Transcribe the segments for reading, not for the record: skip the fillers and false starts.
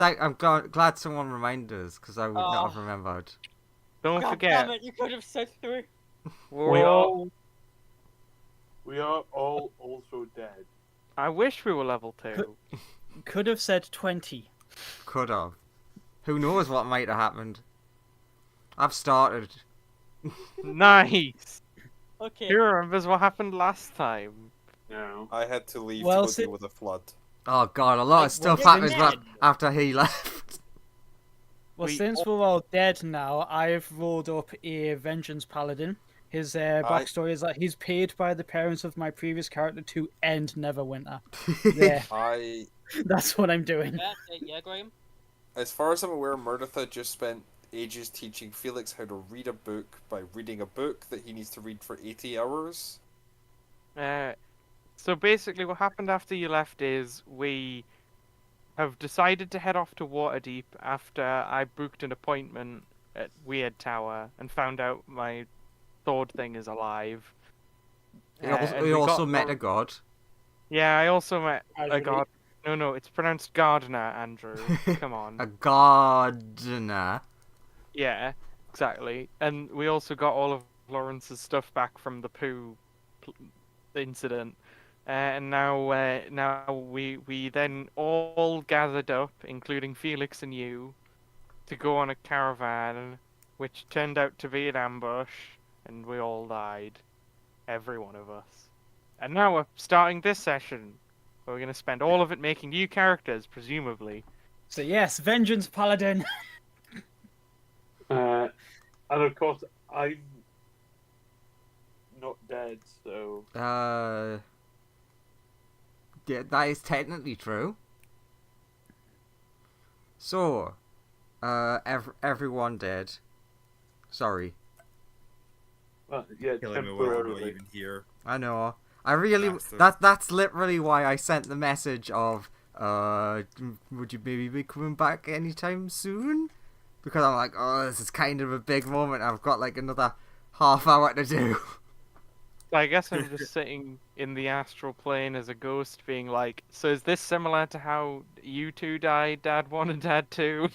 I'm glad someone reminded us, because I would not have remembered. Don't God forget. damn it, you could have said 3. We are all also dead. I wish we were level 2. Could have said 20. Could have. Who knows what might have happened? I've started. Nice! Okay. Who remembers what happened last time? No. I had to leave Well, to go si- deal with a flood. Oh god, a lot of stuff we're happened dead. after he left. Well, We since we're all dead now, I've rolled up a Vengeance Paladin. His backstory is that he's paid by the parents of my previous character to end Neverwinter. There, I, that's what I'm doing. Yeah, Graham? as far as I'm aware, Murdertha just spent ages teaching Felix how to read a book by reading a book that he needs to read for 80 hours. So basically what happened after you left is we have decided to head off to Waterdeep after I booked an appointment at Weird Tower and found out my sword thing is alive. And We we also got met the- a god. Yeah, I also met a Casually. god. No, it's pronounced Gardener, Andrew. Come on. A gardener. Yeah, exactly. And we also got all of Lawrence's stuff back from the poo incident. And now we then all gathered up, including Felix and you, to go on a caravan, which turned out to be an ambush, and we all died. Every one of us. And now we're starting this session, where we're going to spend all of it making new characters, presumably. So yes, Vengeance Paladin. And of course, I'm not dead, so... Yeah, that is technically true. So, everyone dead. Sorry. Yeah, Killing me while I'm not temporarily. even here. I know. I really Bastard. that's literally why I sent the message of would you maybe be coming back anytime soon? Because I'm like, oh, this is kind of a big moment. I've got like another half hour to do. I guess I'm just sitting in the astral plane as a ghost being like, so is this similar to how you two died, Dad 1 and Dad 2?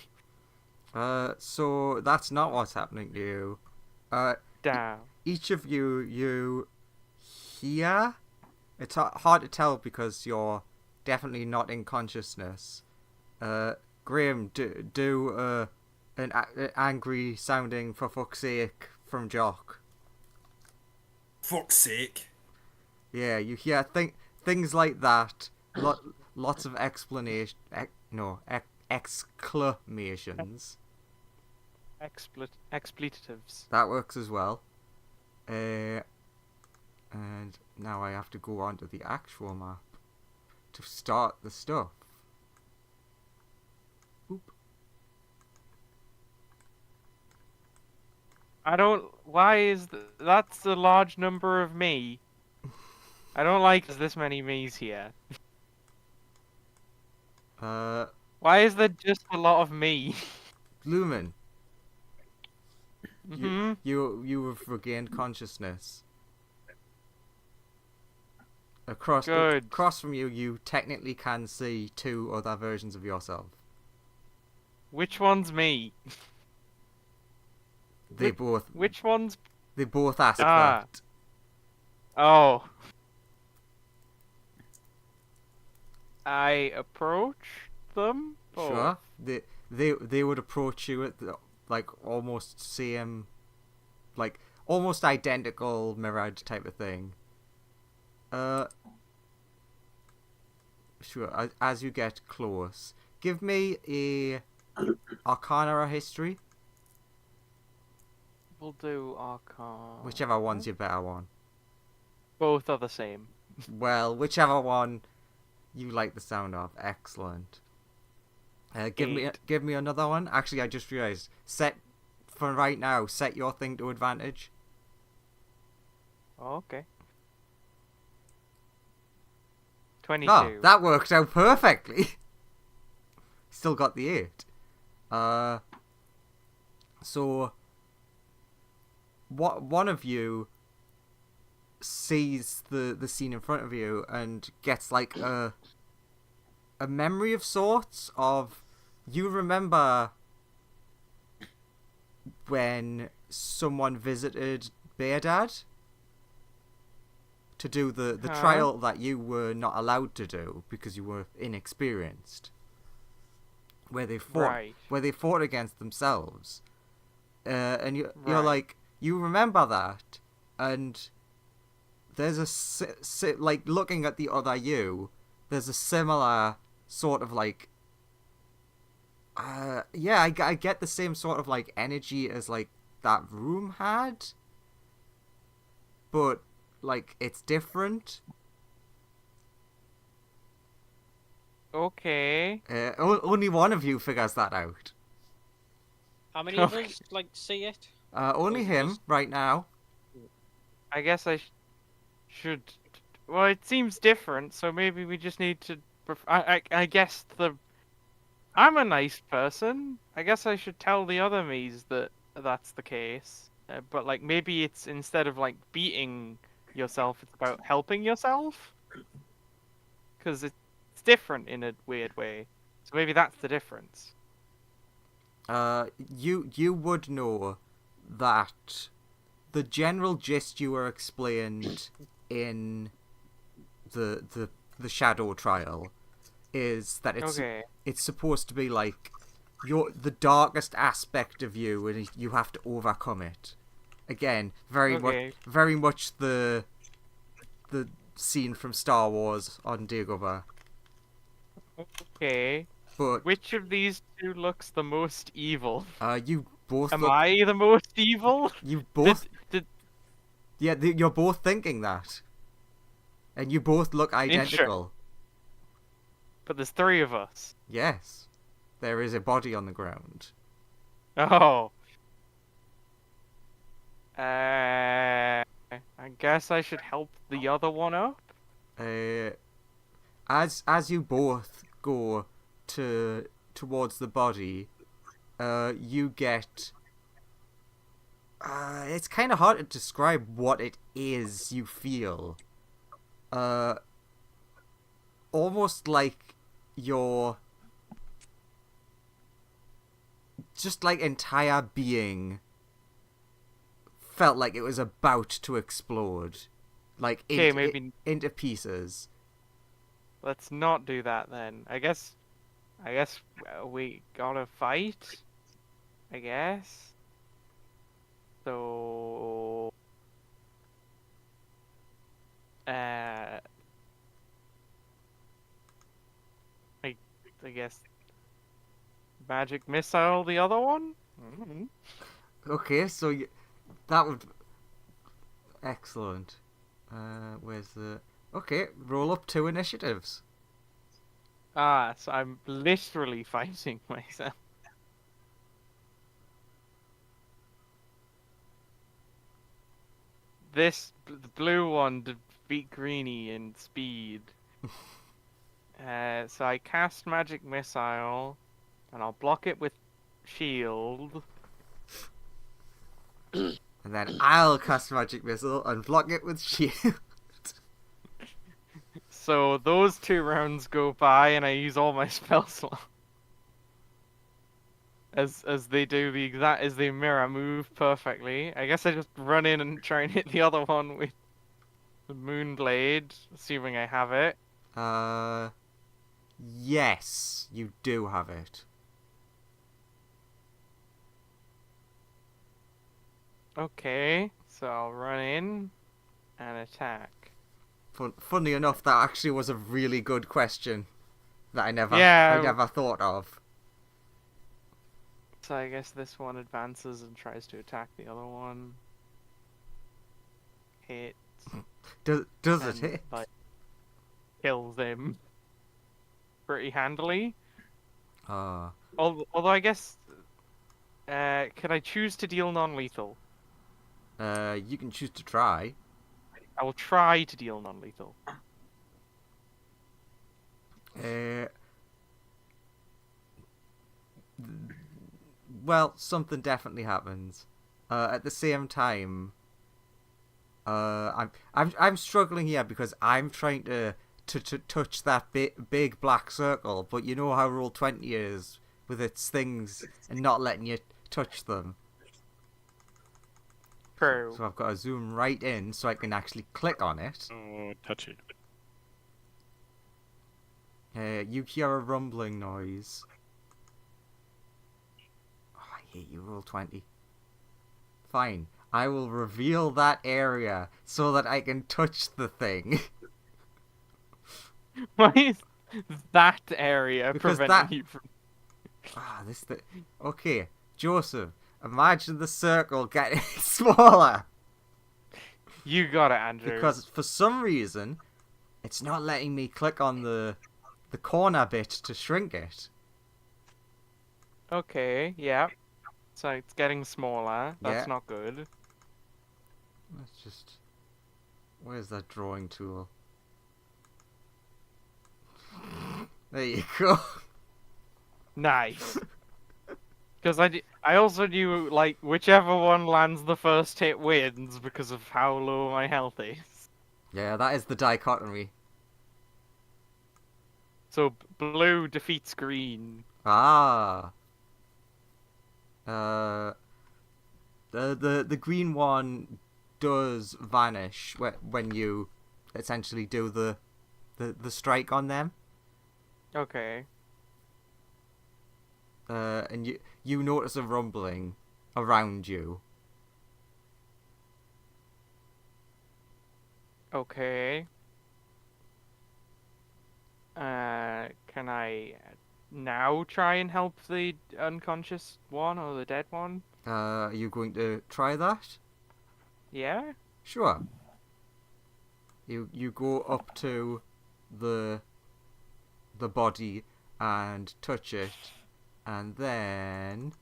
So that's not what's happening to you. Damn. Each of you here. It's hard to tell because you're definitely not in consciousness. Graham, do an angry sounding "for fuck's sake" from Jock. Fuck's sake. Yeah, you hear things like that. Lots of exclamations. Expletives. That works as well. And now I have to go onto the actual map to start the stuff. Oop. Why is that's a large number of me? I don't like there's this many me's here. Why is there just a lot of me? Lumen, Hmm. you have regained consciousness. Across Good. from you, you technically can see two other versions of yourself. Which one's me? They both Which one's... ask Ah. that. Oh. I approach them? Sure. They would approach you at the, like almost same, like almost identical mirrored type of thing. Sure. As you get close, give me a Arcana or History, We'll do Arcana. whichever one's your better one. Both are the same. Well, whichever one you like the sound of. Excellent. Give me another one. Actually, I just realized. For right now, set your thing to advantage. Okay. 22. Oh, that worked out perfectly. Still got the 8. So one of you sees the scene in front of you and gets like a memory of sorts of you remember when someone visited Beardad to do the Huh? trial that you were not allowed to do because you were inexperienced, where they fought against themselves, and you're Right. like, you remember that, and there's like, looking at the other you, there's a similar sort of like, yeah, I get the same sort of like energy as like that room had, but like it's different. Okay. Only one of you figures that out. How many of us like see it? Only him right now. I guess I should. Well, it seems different, so maybe we just need to. I guess I'm a nice person. I guess I should tell the other me's that that's the case. But like maybe it's instead of like beating yourself, it's about helping yourself. Because it's different in a weird way. So maybe that's the difference. You would know that the general gist you were explained in the shadow trial is that Okay. it's supposed to be like the darkest aspect of you, and you have to overcome it. Again, very much the scene from Star Wars on Dagobah. Okay. But Which of these two looks the most evil? you both Am look, I the most evil? you both Did you're both thinking that, and you both look identical. But there's three of us. Yes, there is a body on the ground. Oh. I guess I should help the other one up. As you both go towards the body, you get. It's kind of hard to describe what it is you feel. Almost like your just like entire being felt like it was about to explode, like Okay, maybe into pieces. let's not do that then. I guess we gotta fight. I guess. So. I guess magic missile the other one. Okay, so that would excellent. Where's the okay? Roll up 2 initiatives. Ah, so I'm literally fighting myself. The blue one to beat Greenie in speed. So I cast magic missile, and I'll block it with shield. And then I'll cast magic missile and block it with shield. So those 2 rounds go by, and I use all my spell slot. As they do as they mirror move perfectly. I guess I just run in and try and hit the other one with the Moonblade, assuming I have it. Yes, you do have it. Okay, so I'll run in and attack. Funny enough, that actually was a really good question that I never thought of. So I guess this one advances and tries to attack the other one. Hit. Does it and, hit? like, kills him pretty handily. Although I guess, could I choose to deal non-lethal? You can choose to try. I will try to deal non-lethal. Well, something definitely happens. At the same time, I'm struggling here because I'm trying to touch that big black circle, but you know how Roll20 is with its things and not letting you touch them. True. So I've got to zoom right in so I can actually click on it. Oh, touch it. You hear a rumbling noise. Oh, I hate you, roll 20. Fine. I will reveal that area so that I can touch the thing. Why is that area Because preventing you from... Okay, Joseph, imagine the circle getting smaller. You got it, Andrew. Because for some reason, it's not letting me click on the corner bit to shrink it. Okay, yeah. So it's getting smaller. That's Yeah. not good. Let's just... Where's that drawing tool? There you go. Nice. Because I also knew, like, whichever one lands the first hit wins because of how low my health is. Yeah, that is the dichotomy. So blue defeats green. Ah. The green one does vanish when you essentially do the strike on them. Okay. And you notice a rumbling around you. Okay. Can I now try and help the unconscious one or the dead one? Are you going to try that? Yeah? Sure. You go up to the body and touch it, and then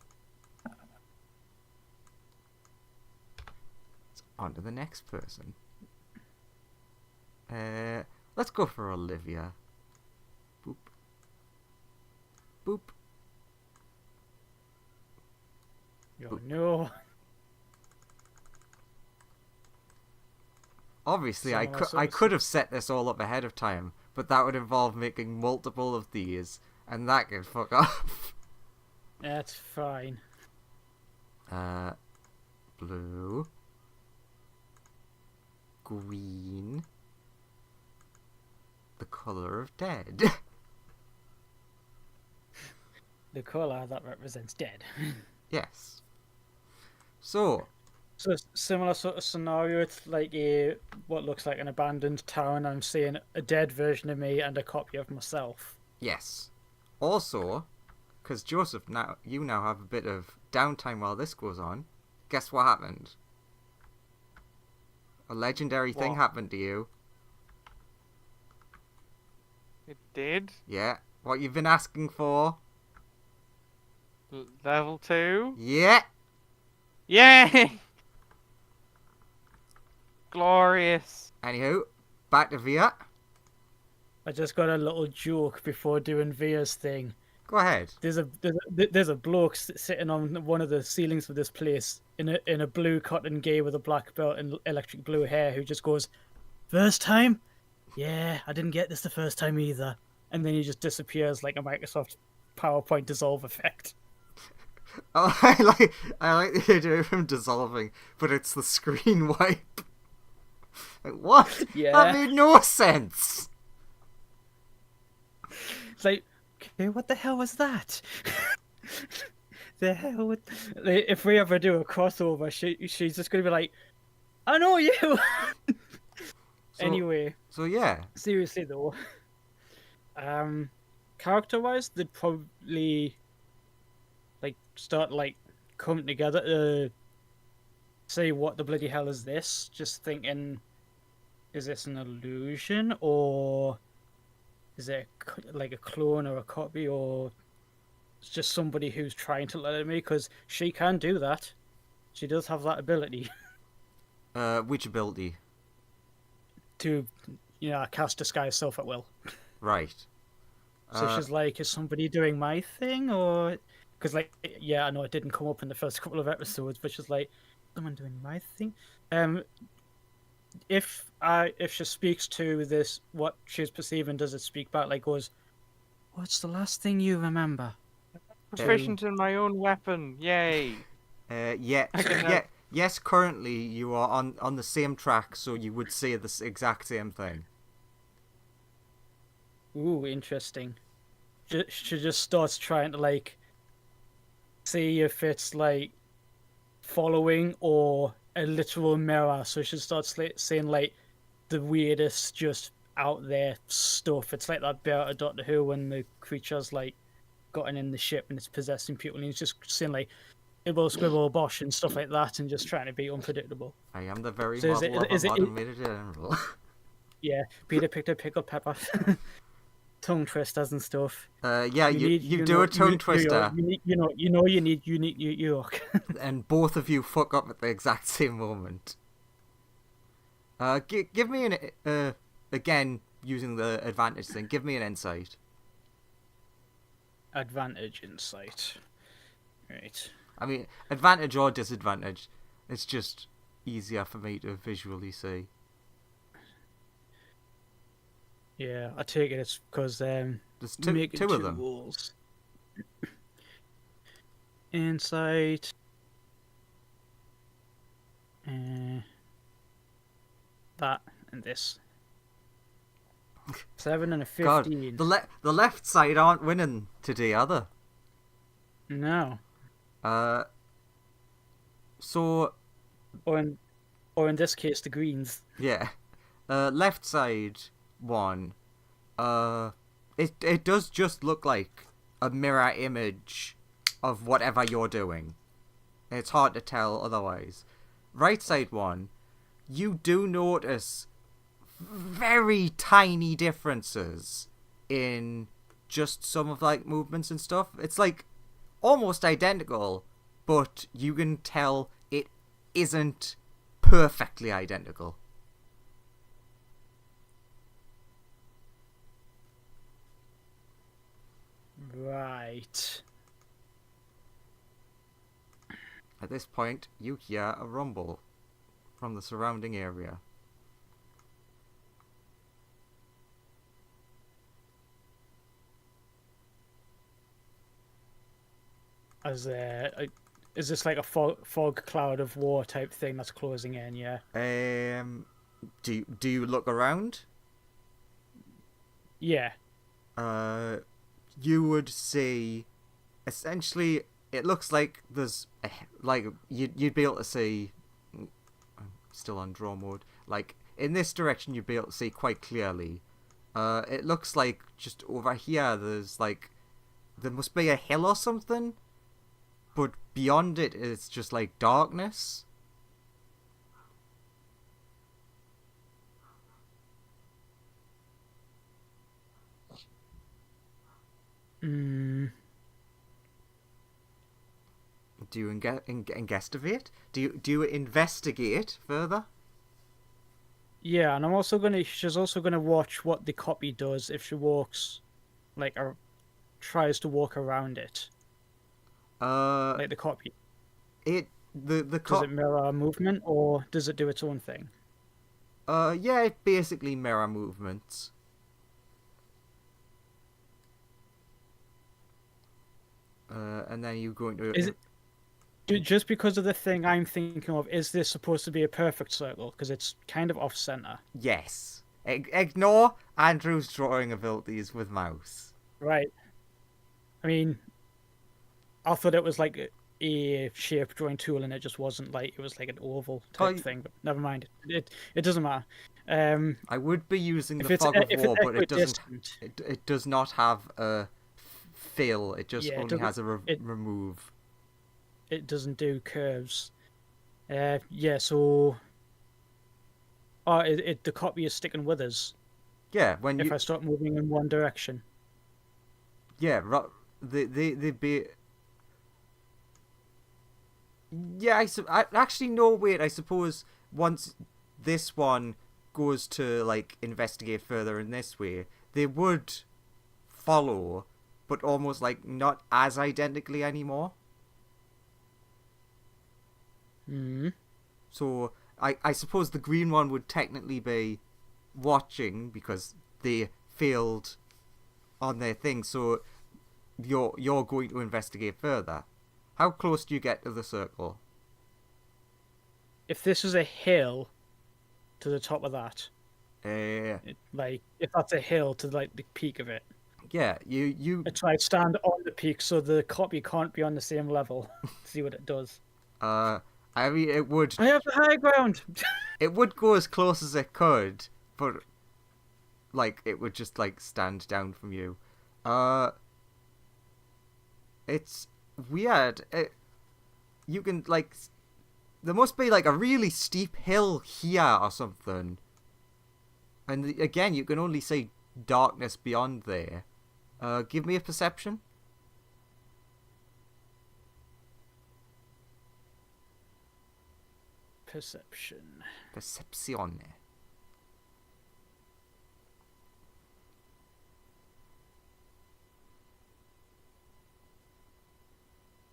it's on to the next person. Let's go for Olivia. Boop. Boop. Oh no. Obviously, I Similar could have set this all up ahead of time, but that would involve making multiple of these, and that could fuck off. That's fine. Blue. Green. The colour of dead. The colour that represents dead. Yes. So, Similar sort of scenario. It's like what looks like an abandoned town. I'm seeing a dead version of me and a copy of myself. yes. Also, because Joseph, you now have a bit of downtime while this goes on. Guess what happened? A legendary thing What? happened to you. It did? Yeah. What you've been asking for. Level 2? Yeah. Yay! Glorious. Anywho, back to Via. I just got a little joke before doing Via's thing. Go ahead. There's a bloke sitting on one of the ceilings of this place in a blue cotton gay with a black belt and electric blue hair who just goes, "First time? Yeah, I didn't get this the first time either." And then he just disappears like a Microsoft PowerPoint dissolve effect. Oh, I like the idea of him dissolving, but it's the screen wipe. Like, what? Yeah. That made no sense. It's like, okay, what the hell was that? The hell? If we ever do a crossover, she's just gonna be like, "I know you." Anyway, So yeah. seriously though, character-wise, they'd probably start coming together to say, "What the bloody hell is this?" Just thinking, is this an illusion, or is it a clone or a copy, or it's just somebody who's trying to let me? Because she can do that. She does have that ability Which ability? to, cast disguise self at will. Right. So she's like, is somebody doing my thing, or because I know it didn't come up in the first couple of episodes, but she's like, someone doing my thing. If she speaks to this, what she's perceiving, does it speak back? Like, goes, "What's the last thing you remember?" proficient in my own weapon. Yay! Yeah, I can yeah, yes. Currently, you are on the same track, so you would say the exact same thing. Ooh, interesting. She just starts trying to like see if it's like following or a literal mirror. So she starts saying like the weirdest, just out there stuff. It's like that bit out of Doctor Who when the creature's like gotten in the ship and it's possessing people, and he's just saying like "ibble squibble bosh" and stuff like that, and just trying to be unpredictable. I am the very So model of a modern Major General. Yeah, Peter picked a pickle pepper. Tongue twisters and stuff. Yeah, you do a tongue twister, You need New York. and both of you fuck up at the exact same moment. Give me an again using the advantage thing. Give me an insight. Advantage insight. Right. I mean, advantage or disadvantage. It's just easier for me to visually see. Yeah, I take it it's because There's two of them. Rules. Insight. That and this. 7 and a 15. God, the left side aren't winning today, are they? No. So Or in this case, the greens. yeah, left side one. It does just look like a mirror image of whatever you're doing. It's hard to tell otherwise. Right side one, you do notice very tiny differences in just some of like movements and stuff. It's like almost identical, but you can tell it isn't perfectly identical. Right. At this point, you hear a rumble from the surrounding area. Is this like a fog cloud of war type thing that's closing in? Yeah. Do you look around? Yeah. You would see, essentially, it looks like there's like you'd be able to see. I'm still on draw mode. Like in this direction, you'd be able to see quite clearly. It looks like just over here. There must be a hill or something, but beyond it, it's just like darkness. Do you investigate? Do you investigate further? Yeah, and she's also gonna watch what the copy does if she walks, like, or tries to walk around it. Like the copy. The Does it mirror movement or does it do its own thing? Yeah, it basically mirror movements. And then you go into. Is it just because of the thing I'm thinking of? Is this supposed to be a perfect circle? Because it's kind of off center. Yes. Ignore Andrew's drawing abilities with mouse. Right. I mean, I thought it was like a shape drawing tool, and it just wasn't like it was like an oval type thing. But never mind. It doesn't matter. I would be using the if fog of it's war, but it doesn't. equidistant. It does not have a fill. It just Yeah, it only has doesn't- a remove. It doesn't do curves. Yeah. So. Oh, the copy is sticking with us Yeah, when if you I start moving in one direction. yeah, they be. Yeah, I actually no wait. I suppose once this one goes to like investigate further in this way, they would follow, but almost like not as identically anymore. Hmm. So I suppose the green one would technically be watching because they failed on their thing. So you're going to investigate further. How close do you get to the circle? If this was a hill to the top of that, like if that's a hill to like the peak of it, yeah, you I try to stand on the peak so the copy can't be on the same level. See what it does. I mean it would I have the high ground. it would go as close as it could, but like it would just like stand down from you. It's weird. You can like there must be like a really steep hill here or something. And again, you can only see darkness beyond there. Give me a perception. Perception. Percepzione.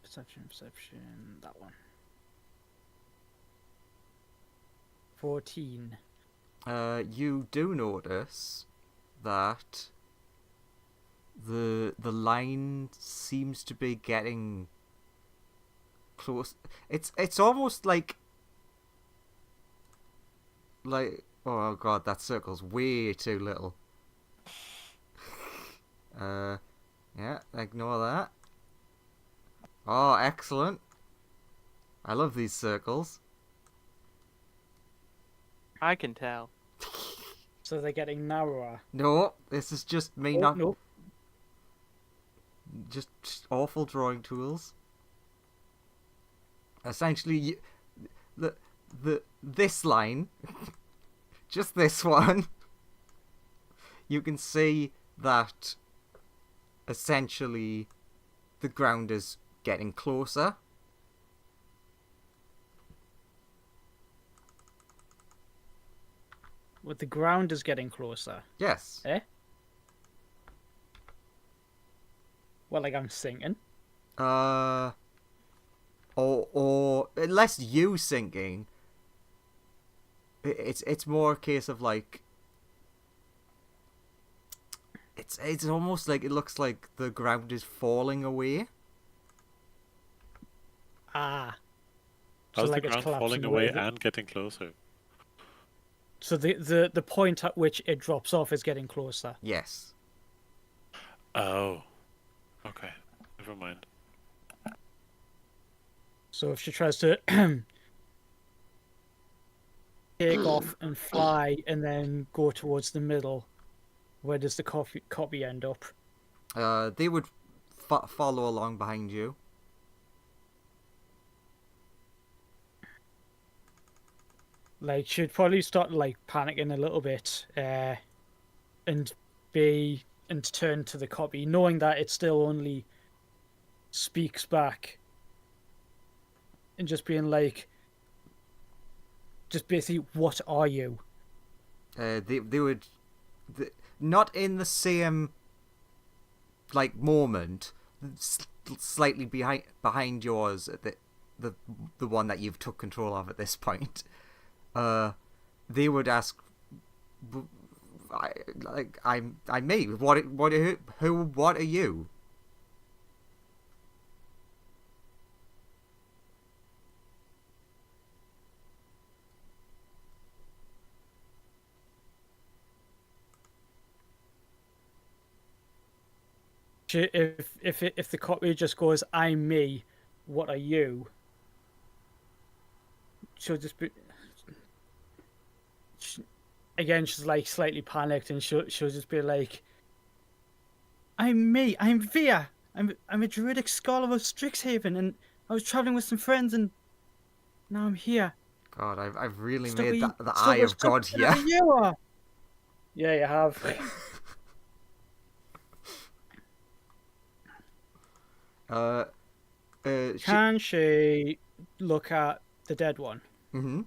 Perception. That one. 14. You do notice that the line seems to be getting close. It's almost like oh god, that circle's way too little. Yeah, ignore that. Oh, excellent. I love these circles. I can tell. So they're getting narrower. No, this is just me Oh, not no. just awful drawing tools. Essentially, this line, just this one, you can see that essentially the ground is getting closer. Well, the ground is getting closer. Yes. Eh? Well, like I'm sinking. Or unless you sinking, it's more a case of like it's almost like it looks like the ground is falling away. Ah. How's like the it's ground falling collapsing away away. and getting closer? So the point at which it drops off is getting closer. Yes. Oh. Okay. Never mind. So if she tries to take off and fly and then go towards the middle, where does the copy end up? They would follow along behind you. Like she'd probably start like panicking a little bit, and turn to the copy, knowing that it still only speaks back, and just being like, just basically, what are you? They would not in the same like moment, slightly behind yours, the one that you've took control of at this point. They would ask, I'm me. What are you? If the copy just goes, I'm me, what are you? She'll just be. Again, she's like slightly panicked, and she'll just be like, "I'm me. I'm Via. I'm a druidic scholar of Strixhaven, and I was traveling with some friends, and now I'm here." God, I've really Still made we- the still eye we're of God stuck here. where You are. Yeah, you have. Can she look at the dead one? Mm-hmm.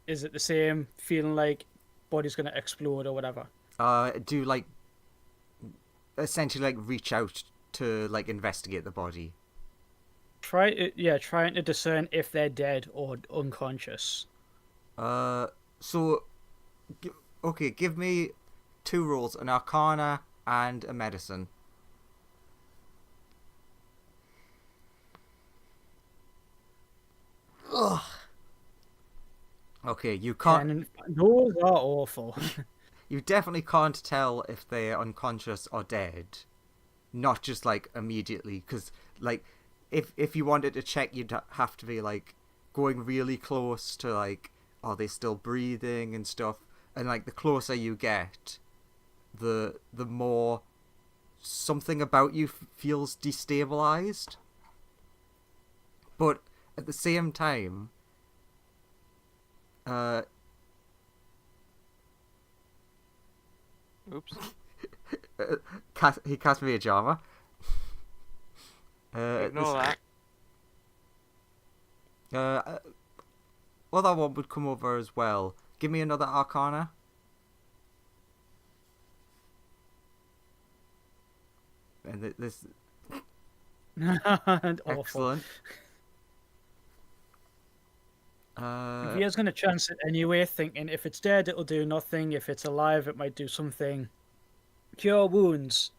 Is it the same feeling like body's gonna explode or whatever? Do like essentially like reach out to like investigate the body. Trying to discern if they're dead or unconscious. So okay, give me 2 rolls, an Arcana and a Medicine. Okay, you can't. Those are awful. You definitely can't tell if they're unconscious or dead. Not just like immediately, because like if you wanted to check, you'd have to be like going really close to like, are they still breathing and stuff. And like the closer you get, the more something about you feels destabilized. But at the same time, Oops. he cast me a Java. Ignore that. Well, that one would come over as well. Give me another Arcana. And this And awful. excellent. Via's gonna chance it anyway, thinking if it's dead, it'll do nothing. If it's alive, it might do something. Cure wounds.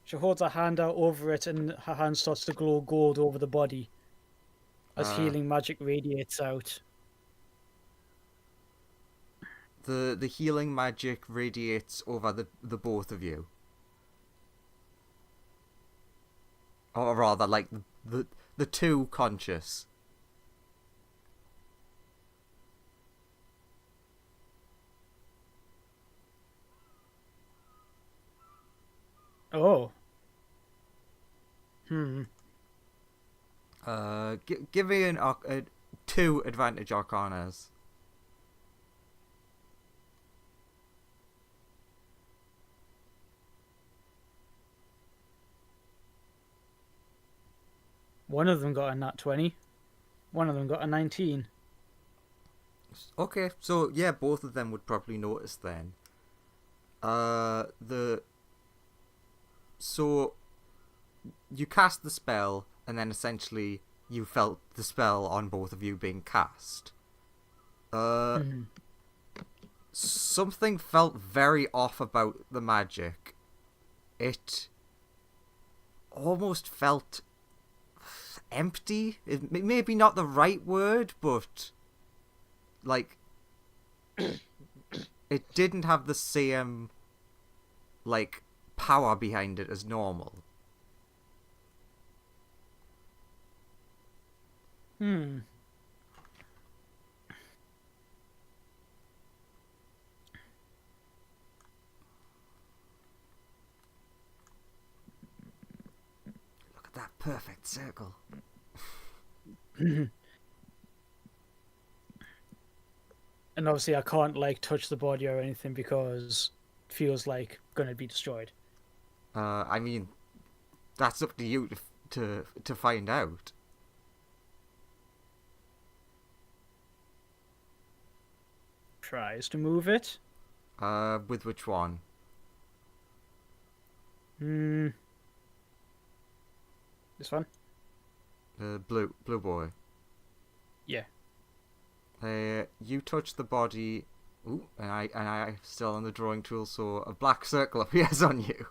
She holds her hand out over it, and her hand starts to glow gold over the body as healing magic radiates out. The healing magic radiates over the both of you. Or rather, like the two conscious. Oh. Give me two advantage arcanas. One of them got a nat 20. One of them got a 19. Okay, so yeah, both of them would probably notice then. So you cast the spell, and then essentially you felt the spell on both of you being cast. Something felt very off about the magic. It almost felt empty. Maybe not the right word, but like it didn't have the same like power behind it as normal. Look at that perfect circle. And obviously I can't like touch the body or anything because it feels like gonna be destroyed. I mean, that's up to you to find out. Tries to move it. With which one? This one? Blue boy. Yeah. You touch the body. Ooh, and I still on the drawing tool, so a black circle appears on you.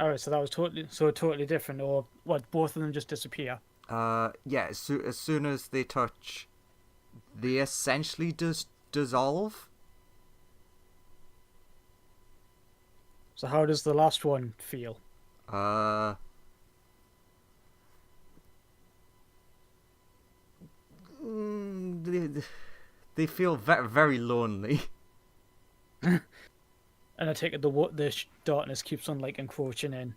Alright, so that was totally different, or what? Both of them just disappear. Yeah. As soon as they touch, they essentially dissolve. So how does the last one feel? They feel very, very lonely. And I take it the darkness keeps on like encroaching in.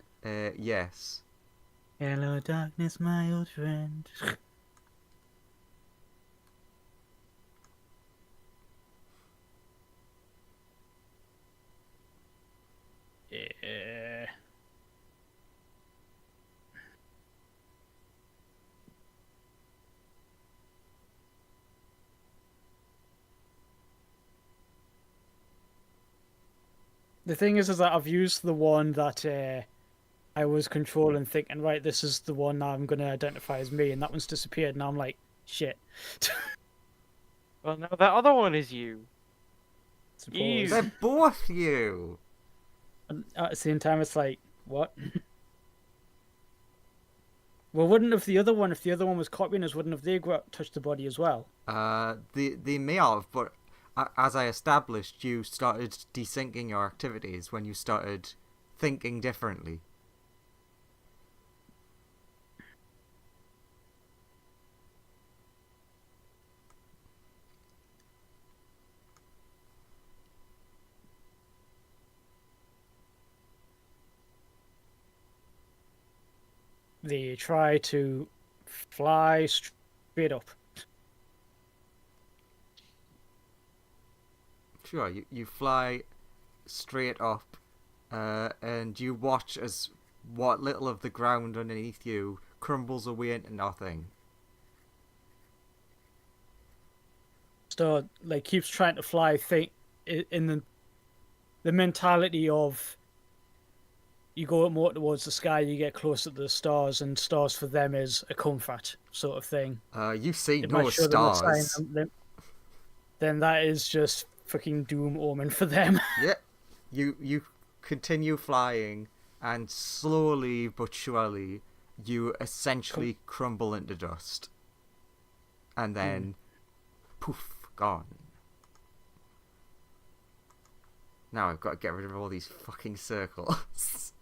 Yes. Hello, darkness, my old friend. Yeah. The thing is that I've used the one that I was controlling, thinking, right, this is the one I'm going to identify as me, and that one's disappeared, and I'm like, shit. Well, no, that other one is you. Suppose. They're both you. And at the same time, it's like, what? Well, wouldn't if the other one was copying us, wouldn't have they touched the body as well? They may have, but as I established, you started desyncing your activities when you started thinking differently. They try to fly straight up. Sure, you fly straight up, and you watch as what little of the ground underneath you crumbles away into nothing. So, like, keeps trying to fly, think in the mentality of you go more towards the sky, you get closer to the stars, and stars for them is a comfort sort of thing. You see It no might show them a sign, stars. then that is just fucking doom omen for them. Yeah, you continue flying, and slowly but surely, you essentially crumble into dust, and then poof, gone. Now I've got to get rid of all these fucking circles.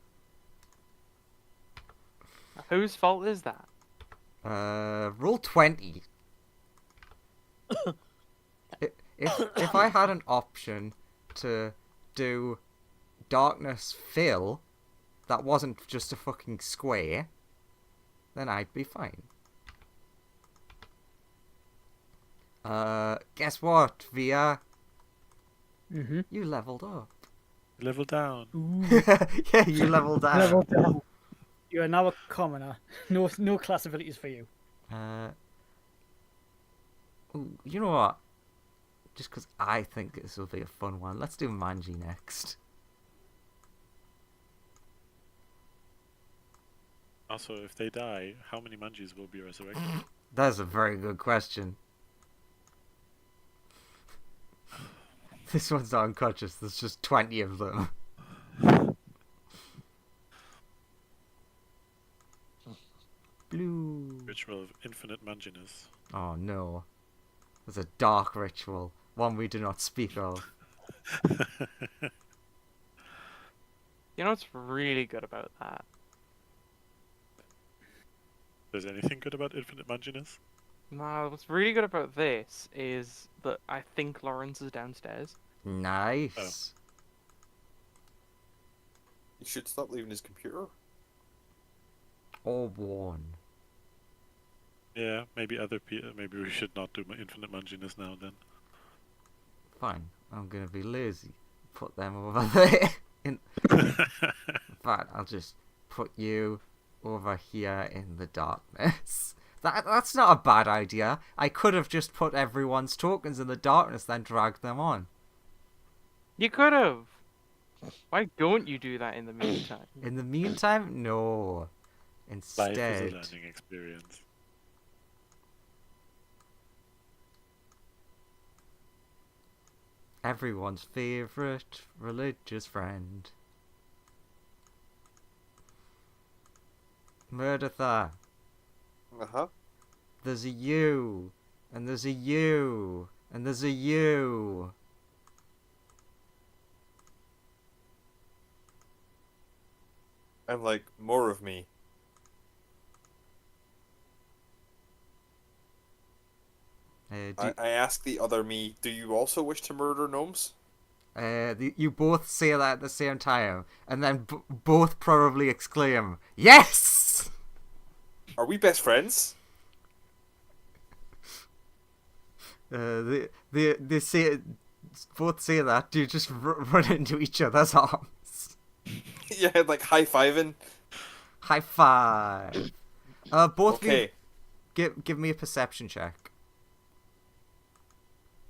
Whose fault is that? Roll 20. If I had an option to do darkness fill that wasn't just a fucking square, then I'd be fine. Guess what, Via? Mm-hmm. You leveled up. Level down. Yeah, you leveled down. Level down. You are now a commoner. No class abilities for you. Ooh, you know what? Just because I think this will be a fun one, let's do Manji next. Also, if they die, how many Manjis will be resurrected? That's a very good question. This one's not unconscious, there's just 20 of them. Blue. Ritual of infinite Manjiness. Oh no. There's a dark ritual, one we do not speak of. You know what's really good about that? There's anything good about infinite Manjiness? No, what's really good about this is that I think Lawrence is downstairs. Nice. He should stop leaving his computer. Orb one. Yeah, maybe other people. Maybe we should not do infinite Manjiness now then. Fine, I'm gonna be lazy. Put them over there. In fact, I'll just put you over here in the darkness. That's not a bad idea. I could have just put everyone's tokens in the darkness, then dragged them on. You could have. Why don't you do that in the meantime? In the meantime, no. Life is Instead, a learning experience. everyone's favorite religious friend. Murdertha. Uh-huh. There's a you, and there's a you, and there's a you. And like, more of me. I ask the other me, do you also wish to murder gnomes? You both say that at the same time, and then both probably exclaim, "Yes!" Are we best friends? They say, both say that. You just run into each other's arms. Yeah, like high-fiving. High five. Both Okay. of you, give me a perception check.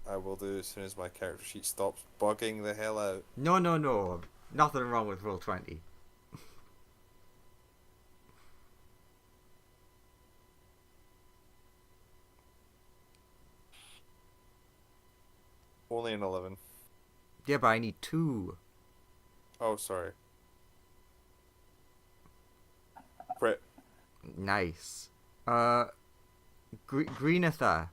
I will do as soon as my character sheet stops bugging the hell out. No. Nothing wrong with roll 20. Only an 11. Yeah, but I need 2. Oh, sorry. Crit. Nice. Greenether.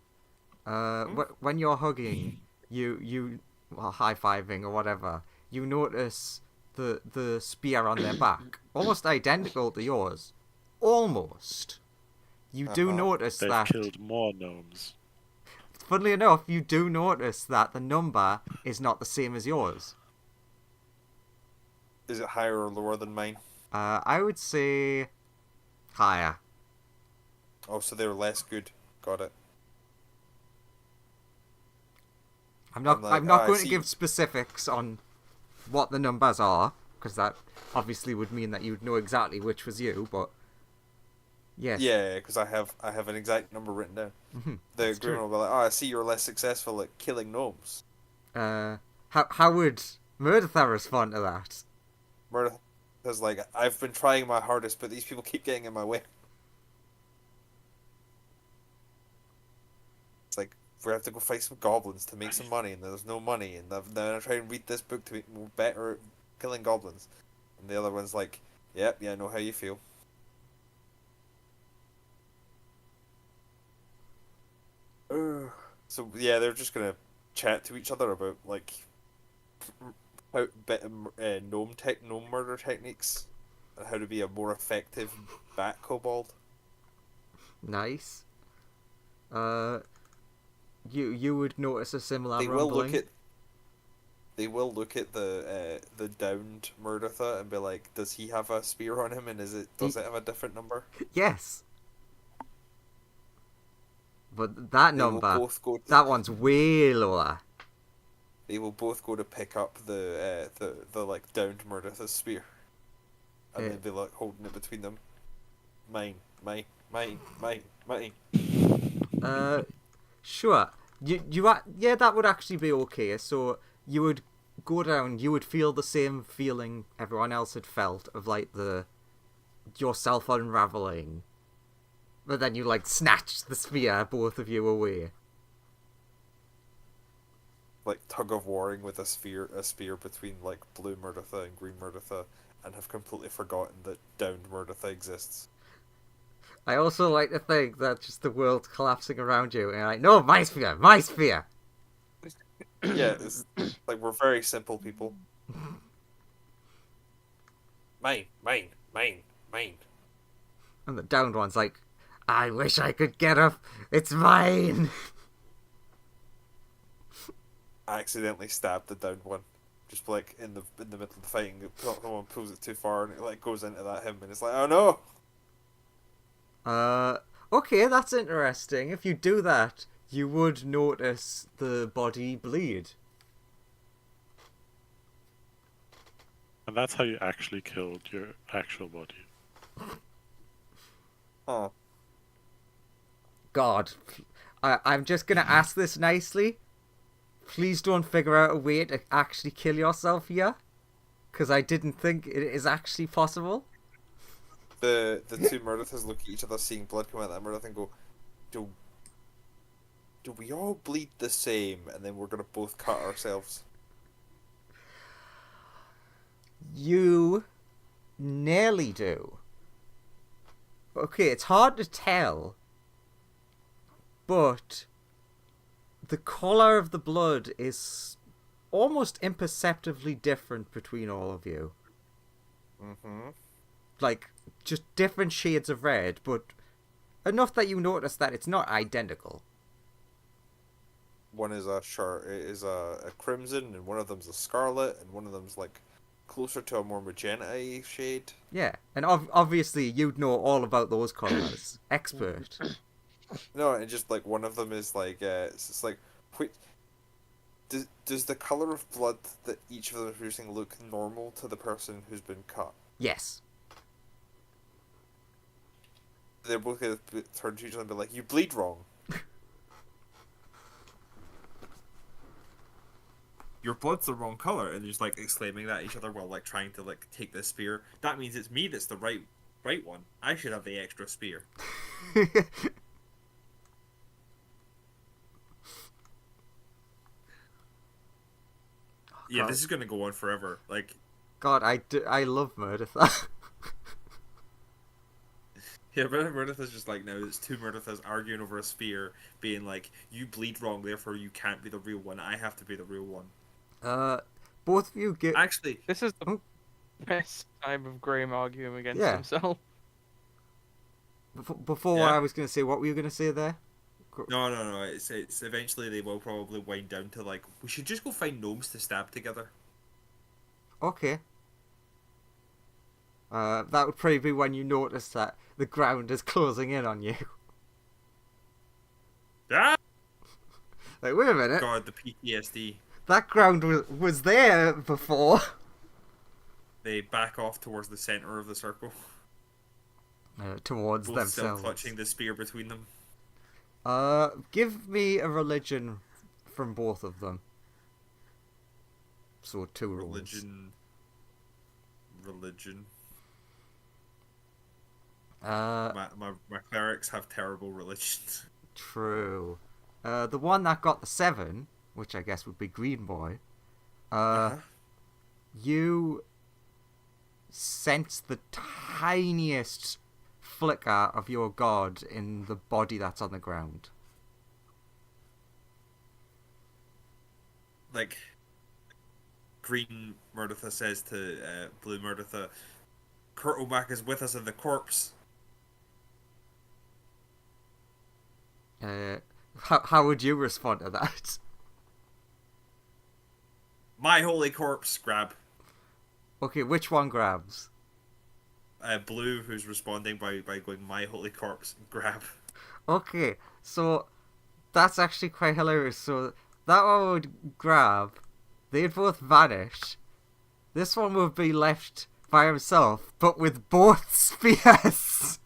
When you're hugging, well, high-fiving or whatever, you notice the spear on their back, almost identical to yours. Almost. You do notice They've that. killed more gnomes. Funnily enough, you do notice that the number is not the same as yours. Is it higher or lower than mine? I would say higher. Oh, so they're less good. Got it. I'm not I going to see. give specifics on what the numbers are, because that obviously would mean that you'd know exactly which was you, but yes. Yeah, because I have an exact number written down. Mhm, The that's Grim true. will be like, I see you're less successful at killing gnomes. How would Murdertha respond to that? Murder's like, I've been trying my hardest, but these people keep getting in my way. It's like, we have to go fight some goblins to make some money, and there's no money, and then I try and read this book to make me better at killing goblins. And the other one's like, yep, yeah, I know how you feel. So yeah, they're just gonna chat to each other about like how gnome murder techniques and how to be a more effective bat kobold. Nice. You would notice a similar They rumbling. will look at the downed Murdertha and be like, does he have a spear on him, and does it have a different number? Yes. But that They will number, both go to, that one's way lower. They will both go to pick up the like downed Murdertha's spear, and then be like holding it between them. Mine. Sure. Yeah, that would actually be okay. So you would go down, you would feel the same feeling everyone else had felt of like yourself unraveling. But then you like snatch the spear, both of you away. Like tug of warring with a spear between like blue Murdertha and green Murdertha, and have completely forgotten that downed Murdertha exists. I also like to think that just the world's collapsing around you, and you're like, no, my spear, my spear. Yeah, it's like we're very simple people. Mine. And the downed one's like, I wish I could get up. It's mine. I accidentally stabbed the downed one, just like in the middle of the fighting. Someone pulls it too far, and it like goes into that him, and it's like, oh no. Okay, that's interesting. If you do that, you would notice the body bleed. And that's how you actually killed your actual body. Oh. God, I'm just gonna ask this nicely. Please don't figure out a way to actually kill yourself here, because I didn't think it is actually possible. The two Murderthas look at each other, seeing blood come out of that Murderth, and go, do we all bleed the same? And then we're gonna both cut ourselves. You nearly do. Okay, it's hard to tell, but the colour of the blood is almost imperceptibly different between all of you. Mm-hmm. Like, just different shades of red, but enough that you notice that it's not identical. One is a crimson, and one of them's a scarlet, and one of them's like closer to a more magenta-y shade. Yeah, and obviously you'd know all about those colours. Expert. No, and just like one of them is like it's just like, wait, does the color of blood that each of them is producing look normal to the person who's been cut? Yes. They're both gonna turn to each other and be like, "You bleed wrong." Your blood's the wrong color, and they're just like exclaiming that at each other while like trying to like take this spear. That means it's me that's the right one. I should have the extra spear. Yeah, God. this is gonna go on forever. Like, God, I love Murdertha. yeah, but Murdertha's just like, now it's two Murderthas arguing over a spear, being like, you bleed wrong, therefore you can't be the real one. I have to be the real one. Both of you get. Actually, This is the Oh. best time of Graham arguing against Yeah. himself. Before Yeah. I was gonna say, what were you gonna say there? no. It's eventually they will probably wind down to like, we should just go find gnomes to stab together. Okay. That would probably be when you notice that the ground is closing in on you. Ah! Like, wait a minute. God, the PTSD. That ground was there before. They back off towards the center of the circle, Towards both still themselves. clutching the spear between them. Give me a religion from both of them. So 2 rolls. Religion. Uh, My clerics have terrible religions. True. The one that got the 7, which I guess would be Green Boy. You sense the tiniest flicker of your god in the body that's on the ground. Like, Green Murdertha says to Blue Murdertha, Kurt O'Mac is with us in the corpse. How would you respond to that? My holy corpse, grab. Okay, which one grabs? Blue, who's responding by going, my holy corpse, grab. Okay, so that's actually quite hilarious. So that one would grab, they'd both vanish. This one would be left by himself, but with both spears.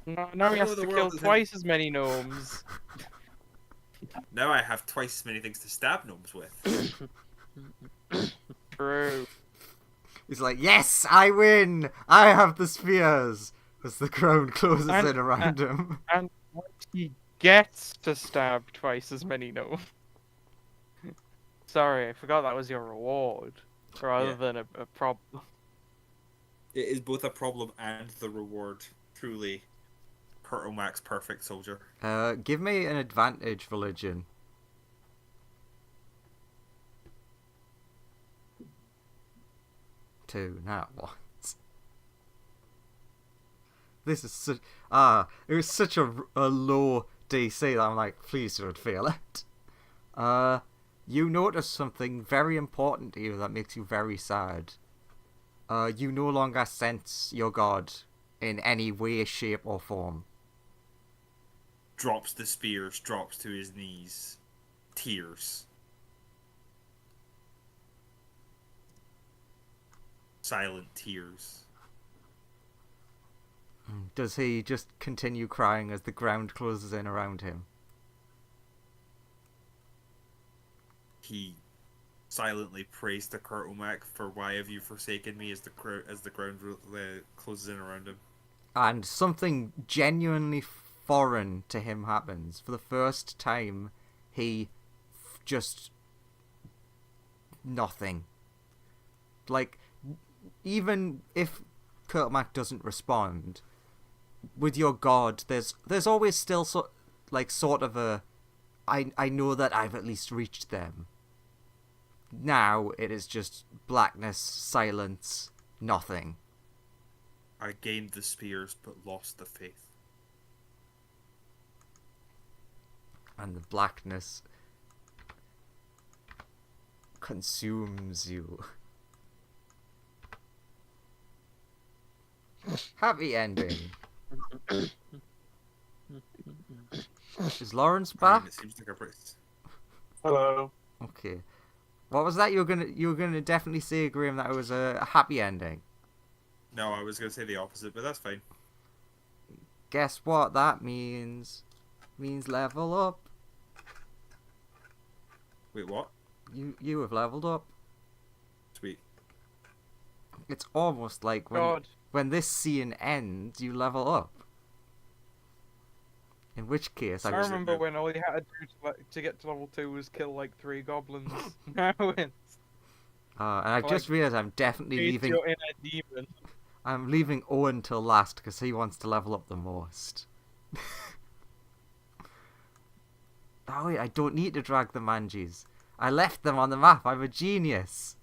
Now he Oh, has the to world kill is in- twice as many gnomes. Now I have twice as many things to stab gnomes with. True. He's like, yes, I win! I have the spears! As the ground closes And- in around him. And he gets to stab twice as many gnomes. Sorry, I forgot that was your reward. Rather Yeah. than a problem. It is both a problem and the reward. Truly, Kurt O'Mac's perfect soldier. Give me an advantage religion. Two, not one. This is such... it was such a low DC that I'm like, please don't fail it. You notice something very important to you that makes you very sad. You no longer sense your god in any way, shape, or form. Drops the spears, drops to his knees. Tears. Silent tears. Does he just continue crying as the ground closes in around him? He silently prays to Kurt O'Mac for why have you forsaken me as the ground closes in around him. And something genuinely foreign to him happens. For the first time, he just... nothing. Like, even if Kurt O'Mac doesn't respond, with your god, there's always still sort of a... I know that I've at least reached them. Now, it is just blackness, silence, nothing. I gained the spears but lost the faith. And the blackness consumes you. Happy ending. Is Lawrence back? It seems like a pretty... Hello. Okay. What was that? You were gonna definitely say, Graham, that it was a happy ending. No, I was going to say the opposite, but that's fine. Guess what that means? Means level up. Wait, what? You have leveled up. Sweet. It's almost like God. when this scene ends, you level up. In which case, I I was... remember when all you had to do to get to level 2 was kill like 3 goblins. Now it's and I've just like, realised I'm definitely leaving... you're in a demon. I'm leaving Owen till last because he wants to level up the most. Oh wait, I don't need to drag the manjis. I left them on the map. I'm a genius.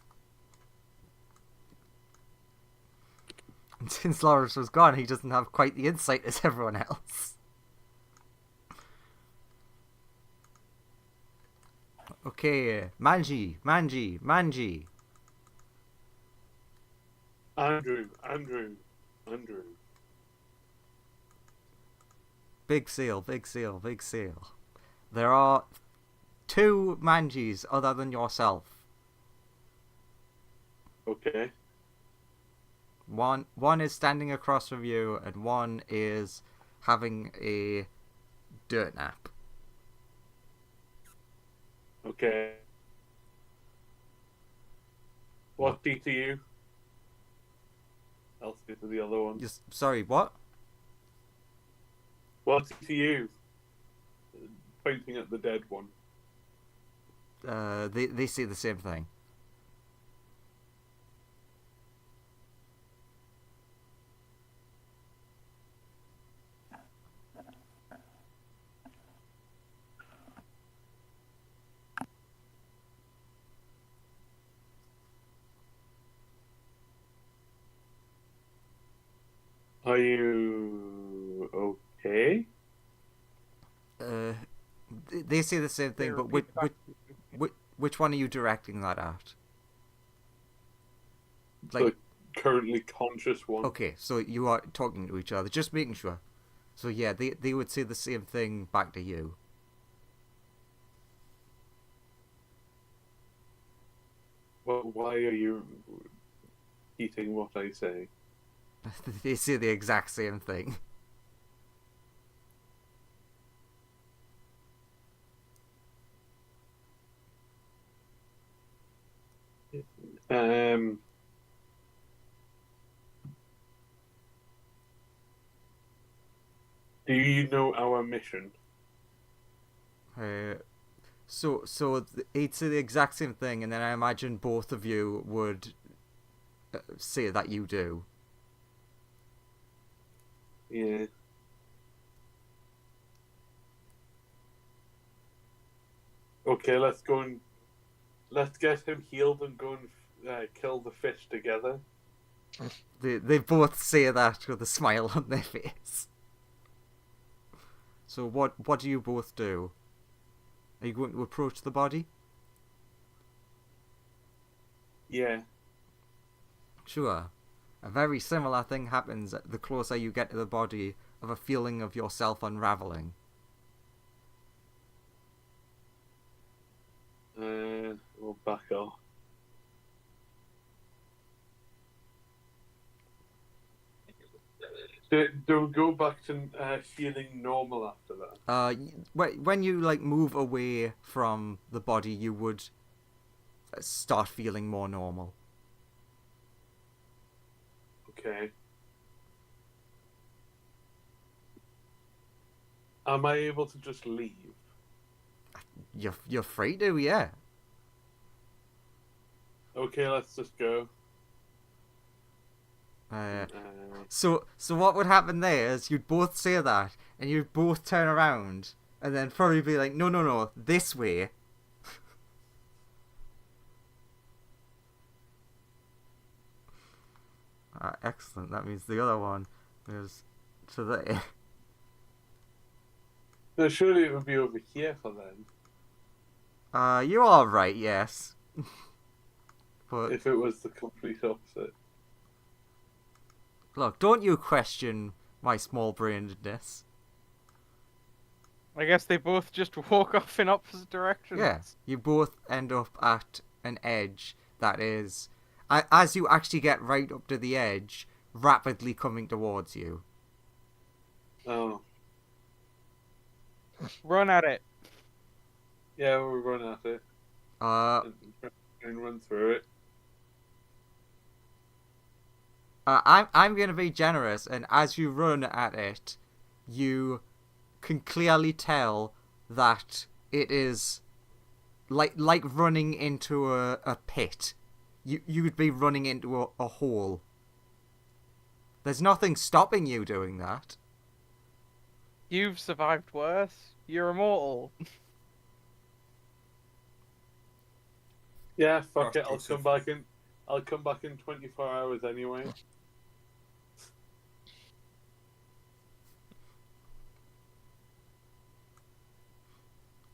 And since Lawrence was gone, he doesn't have quite the insight as everyone else. Okay, Manji. Andrew. Big seal. There are 2 Manjis other than yourself. Okay. One is standing across from you, and one is having a dirt nap. Okay. What DTU? I'll speak to the other one. Sorry, what? What DTU? Pointing at the dead one. They say the same thing. Are you okay? They say the same thing, but which one are you directing that at? Like, The currently conscious one. okay, so you are talking to each other, just making sure. So yeah, they would say the same thing back to you. Well, why are you eating what I say? They say the exact same thing. Do you know our mission? So they'd say the exact same thing, and then I imagine both of you would say that you do. Yeah. Okay, let's go and let's get him healed and go and kill the fish together. They both say that with a smile on their face. So what do you both do? Are you going to approach the body? Yeah. Sure. A very similar thing happens the closer you get to the body, of a feeling of yourself unraveling. We'll back off. Don't go back to feeling normal after that. When you like move away from the body, you would start feeling more normal. Okay. Am I able to just leave? You're free to, yeah. Okay, let's just go. So what would happen there is you'd both say that, and you'd both turn around, and then probably be like, no, this way. Excellent. That means the other one is to there. No, surely it would be over here for them. You are right, yes. But If it was the complete opposite. look, don't you question my small-brainedness. I guess they both just walk off in opposite directions. Yeah, you both end up at an edge that is, as you actually get right up to the edge, rapidly coming towards you. Oh. Run at it. Yeah, we'll run at it. And run through it. I'm going to be generous, and as you run at it, you can clearly tell that it is like running into a pit. You would be running into a hole. There's nothing stopping you doing that. You've survived worse. You're immortal. Yeah, fuck Trust it. I'll Joseph. come back in. I'll come back in 24 hours anyway.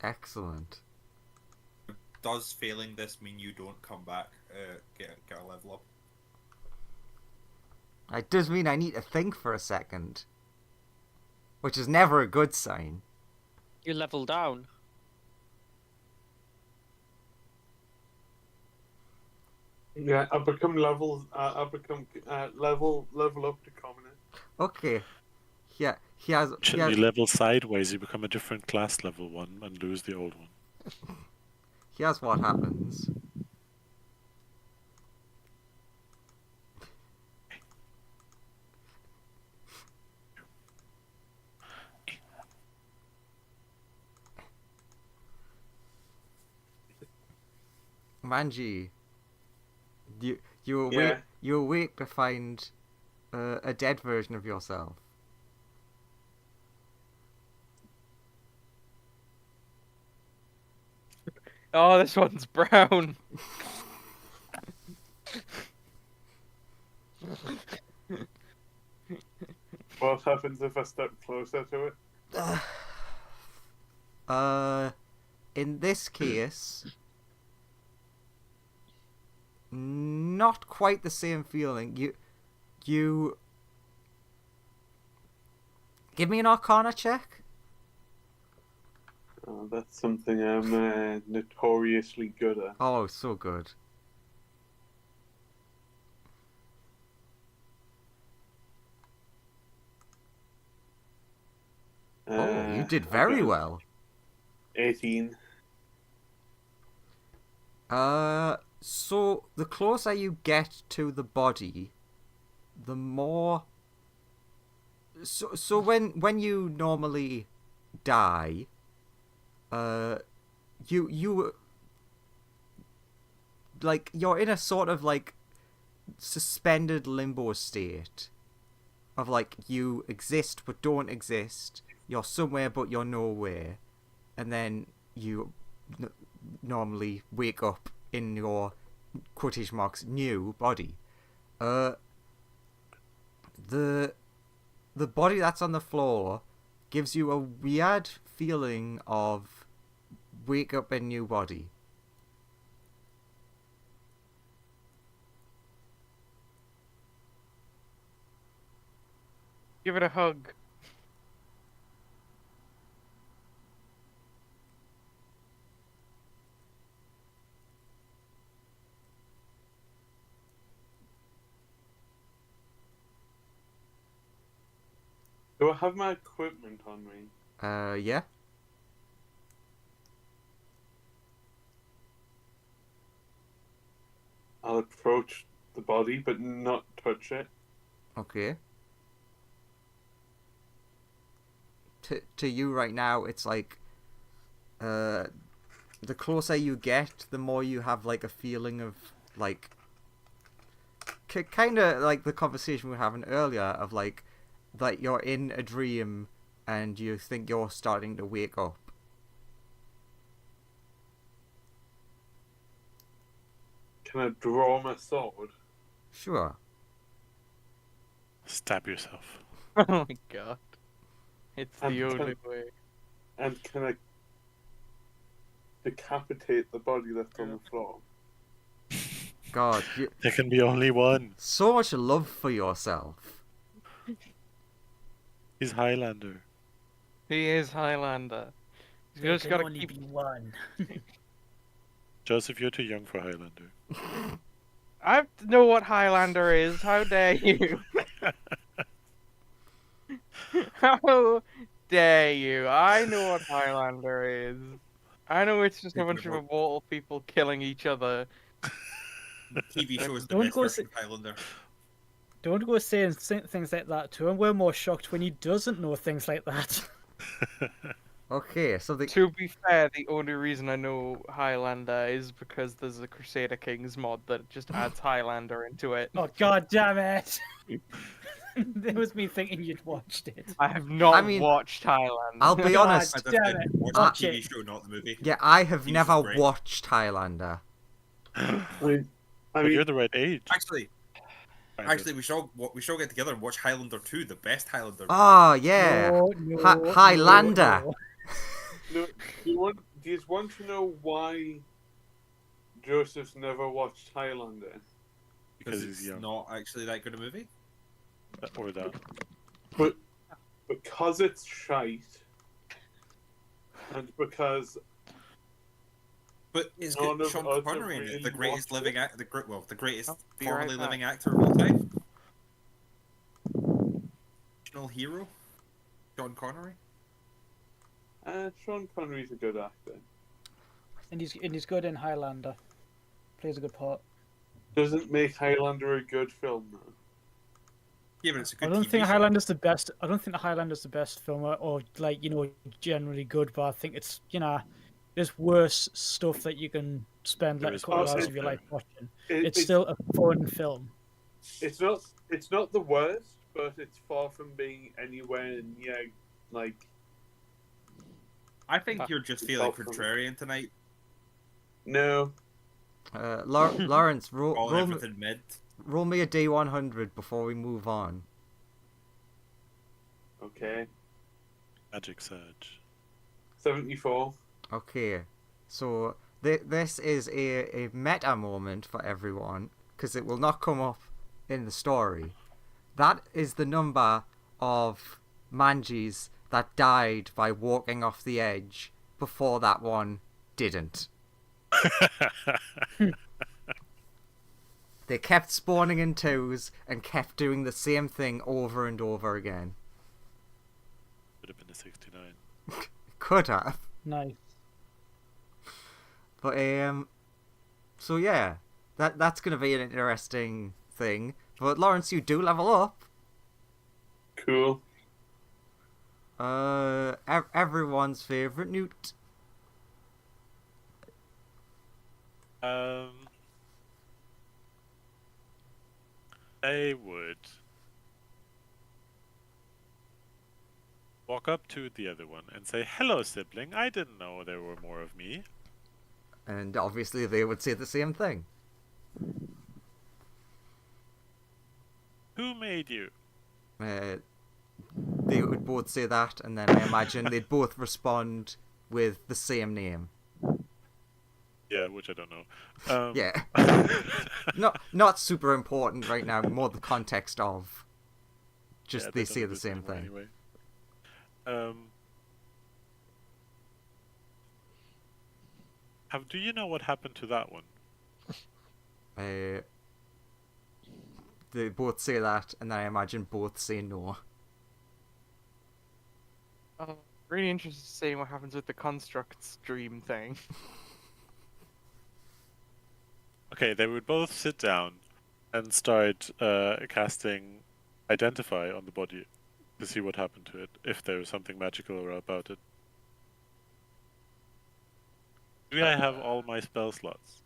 Excellent. Does failing this mean you don't come back? Get a level up. It does mean I need to think for a second, which is never a good sign. You level down. Yeah, I become level up to commoner. Okay. Yeah, he has. Should you level sideways, you become a different class level 1 and lose the old one. Here's what happens. Manji, you awake to find a dead version of yourself. Oh, this one's brown. What happens if I step closer to it? In this case, not quite the same feeling. You give me an Arcana check. Oh, that's something I'm notoriously good at. Oh, so good. Oh, you did very well. 18. So the closer you get to the body, the more. So when you normally die, you like you're in a sort of like suspended limbo state of like you exist but don't exist. You're somewhere but you're nowhere, and then you normally wake up in your quotation marks new body. The body that's on the floor gives you a weird feeling of wake up in new body. Give it a hug. Do I have my equipment on me? Yeah. I'll approach the body but not touch it. Okay. To you right now, it's like, the closer you get, the more you have like a feeling of like, kind of like the conversation we were having earlier of like you're in a dream and you think you're starting to wake up. Can I draw my sword? Sure. Stab yourself. Oh my god. It's the And only way. And can I decapitate the body that's on the floor? God, There can be only one. so much love for yourself. He's Highlander. He is Highlander. He's There just can gotta only keep. be one. Joseph, you're too young for Highlander. I know what Highlander is. How dare you? How dare you? I know what Highlander is. I know it's just a bunch of immortal people killing each other. The TV show is the Don't best go version of Highlander. Don't go saying things like that to him. We're more shocked when he doesn't know things like that. Okay, so the To be fair, the only reason I know Highlander is because there's a Crusader Kings mod that just adds Highlander into it. Oh god damn it! It was me thinking you'd watched it. I have not I mean, watched Highlander. I'll be God honest. As I damn said, it! watch the Watch TV it. show, not the movie. Yeah, I have He was never great. watched Highlander. I But mean, you're the right age. Actually, kind of. we should all get together and watch Highlander 2, the best Highlander. Oh yeah, No, no, Highlander. no. no, do you want to know why Joseph's never watched Highlander? Because it's he's young. not actually that good a movie. Or that. But because it's shite, and because But it's None got of Sean us Connery in have it, the really greatest watched living act, the greatest I'll be right formerly back. living actor of all time. National hero, Sean Connery. Sean Connery's a good actor. And he's good in Highlander. Plays a good part. Doesn't make Highlander a good film though. Yeah, but it's a I good don't TV think show. Highlander's the best. I don't think the Highlander's the best film, or like generally good. But I think it's there's worse stuff that you can spend There like a is couple of worse hours out of your there. life watching. It- It's still a fun film. It's not the worst, but it's far from being anywhere near like. I think you're just feeling Awesome. contrarian tonight. No, Lawrence, roll, Calling roll, me, everything mid. roll me a D100 before we move on. okay, Magic Surge. 74. Okay, so this is a meta moment for everyone because it will not come up in the story. That is the number of Manjis that died by walking off the edge before that one didn't. They kept spawning in twos and kept doing the same thing over and over again. Would have been a 69. Could have. Nice. But so yeah, that's gonna be an interesting thing. But Lawrence, you do level up. Cool. Everyone's favorite Newt. I would walk up to the other one and say, "Hello, sibling. I didn't know there were more of me." And obviously they would say the same thing. Who made you? They would both say that, and then I imagine they'd both respond with the same name. Yeah, which I don't know. Yeah. Not super important right now, more the context of just Yeah, they that say the doesn't same anymore thing. Anyway. Do you know what happened to that one? They both say that, and then I imagine both say no. Oh, really interested to see what happens with the constructs dream thing. Okay, they would both sit down and start casting Identify on the body to see what happened to it, if there was something magical about it. Do I have all my spell slots?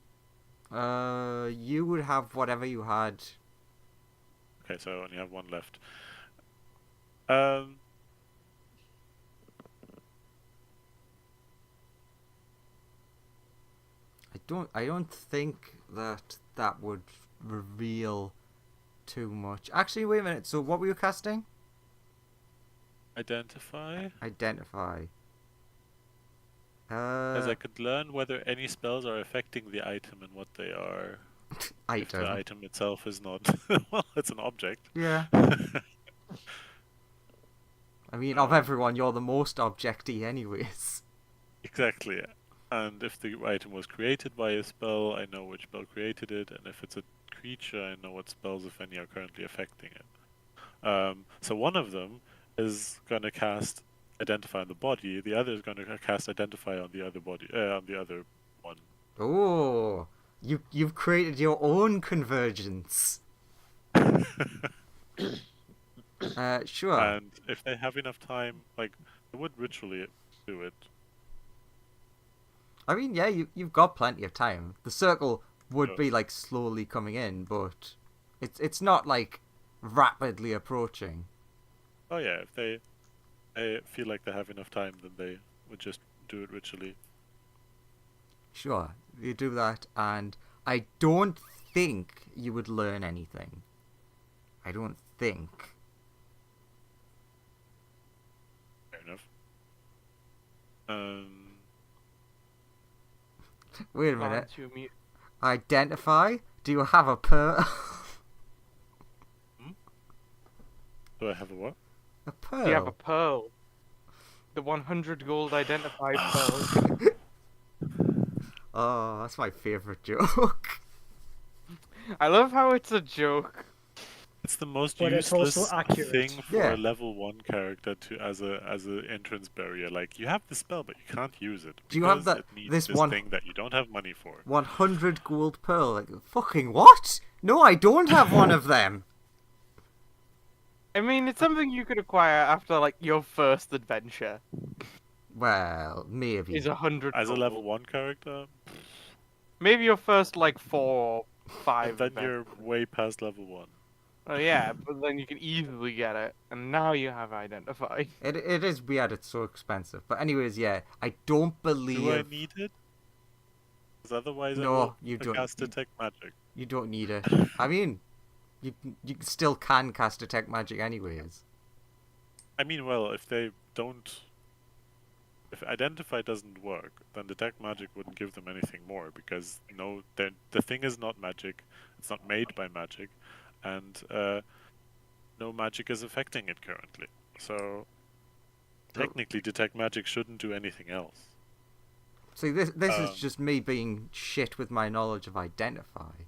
You would have whatever you had. Okay, so I only have one left. I don't think that would reveal too much. Actually, wait a minute. So what were you casting? Identify? Identify. As I could learn whether any spells are affecting the item and what they are. If Item. the item itself is not. Well, it's an object. Yeah. I mean, of everyone, you're the most objecty anyways. Exactly. And if the item was created by a spell, I know which spell created it, and if it's a creature, I know what spells, if any, are currently affecting it. So one of them is going to cast Identify on the body, the other is going to cast Identify on the other body, on the other one. Oh, you've created your own convergence. Sure. And if they have enough time, like I would ritually do it. I mean, yeah, you've got plenty of time. The circle would Sure. be like slowly coming in, but it's not like rapidly approaching. Oh yeah, if they feel like they have enough time, then they would just do it ritually. Sure, you do that, and I don't think you would learn anything. I don't think. Fair enough. Wait a minute. Aren't you mute? Identify? Do you have a pearl? Do I have a what? A pearl? You have a pearl. The 100 gold identified pearl. Oh, that's my favourite joke. I love how it's a joke. It's the most But it's also useless accurate. thing for Yeah. a level 1 character to as a entrance barrier. Like, you have the spell, but you can't use it. Do you have because that- it needs this this one- thing that you don't have money for. 100 gold pearl. Like, fucking what? No, I don't have one of them. I mean, it's something you could acquire after like your first adventure. Well, maybe. Is 100 As a gold. level 1 character, Maybe your first like 4, 5. then you're way past level 1. Oh yeah, but then you can easily get it, and now you have identify. It is weird, it's so expensive. But anyways, yeah, I don't believe... Do I need it? Because otherwise I No, will you don't. cast Detect Magic. You don't need it. I mean, you still can cast Detect Magic anyways. I mean, well, if they don't... If Identify doesn't work, then Detect Magic wouldn't give them anything more, because no, the thing is not magic, it's not made by magic, and no magic is affecting it currently. So, technically Detect Magic shouldn't do anything else. See, this is just me being shit with my knowledge of Identify.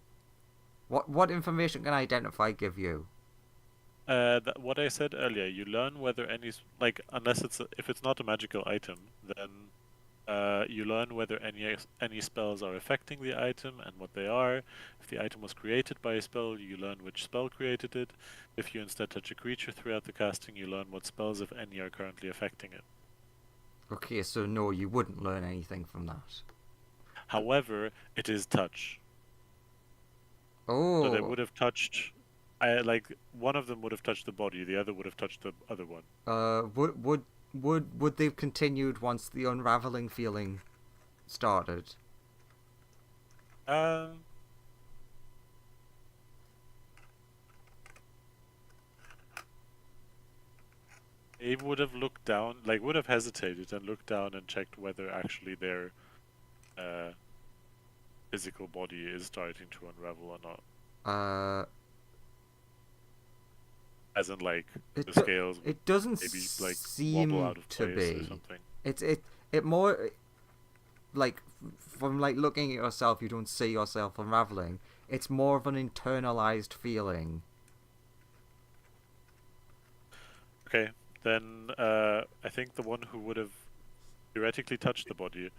What information can Identify give you? What I said earlier, you learn whether like, unless if it's not a magical item, then you learn whether any spells are affecting the item and what they are. If the item was created by a spell, you learn which spell created it. If you instead touch a creature throughout the casting, you learn what spells, if any, are currently affecting it. Okay, so no, you wouldn't learn anything from that. However, it is touch. Oh. So they would have touched... like, one of them would have touched the body, the other would have touched the other one. Would they've continued once the unraveling feeling started? They would have looked down, like, would have hesitated and looked down and checked whether actually their physical body is starting to unravel or not. As in, like, the scales It doesn't maybe, like, seem wobble out of to place or be. something. It more like from like looking at yourself, you don't see yourself unraveling. It's more of an internalized feeling. Okay, then I think the one who would have theoretically touched the body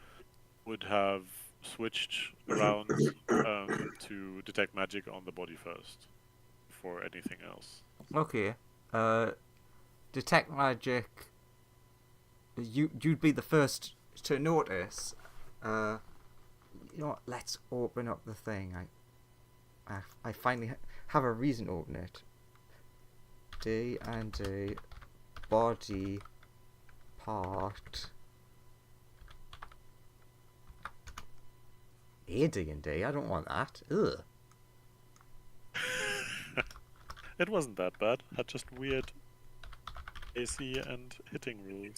would have switched around to detect magic on the body first, before anything else. Okay. Detect magic. You'd be the first to notice. You know what? Let's open up the thing. I finally have a reason to open it. D&D body part. D&D? I don't want that. Ugh. It wasn't that bad. Had just weird AC and hitting rules.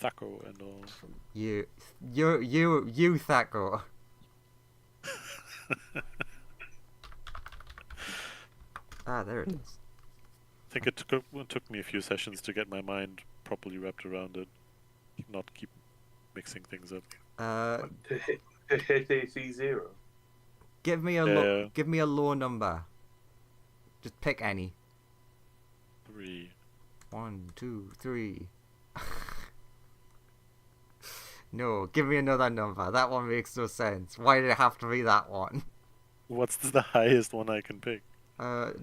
Thaco and all. You, Thaco. There it is. I think it took me a few sessions to get my mind properly wrapped around it. Not keep mixing things up. To hit AC 0. Give me a low number. Just pick any. 3. 1, 2, 3. No, give me another number. That one makes no sense. Why did it have to be that one? What's the highest one I can pick?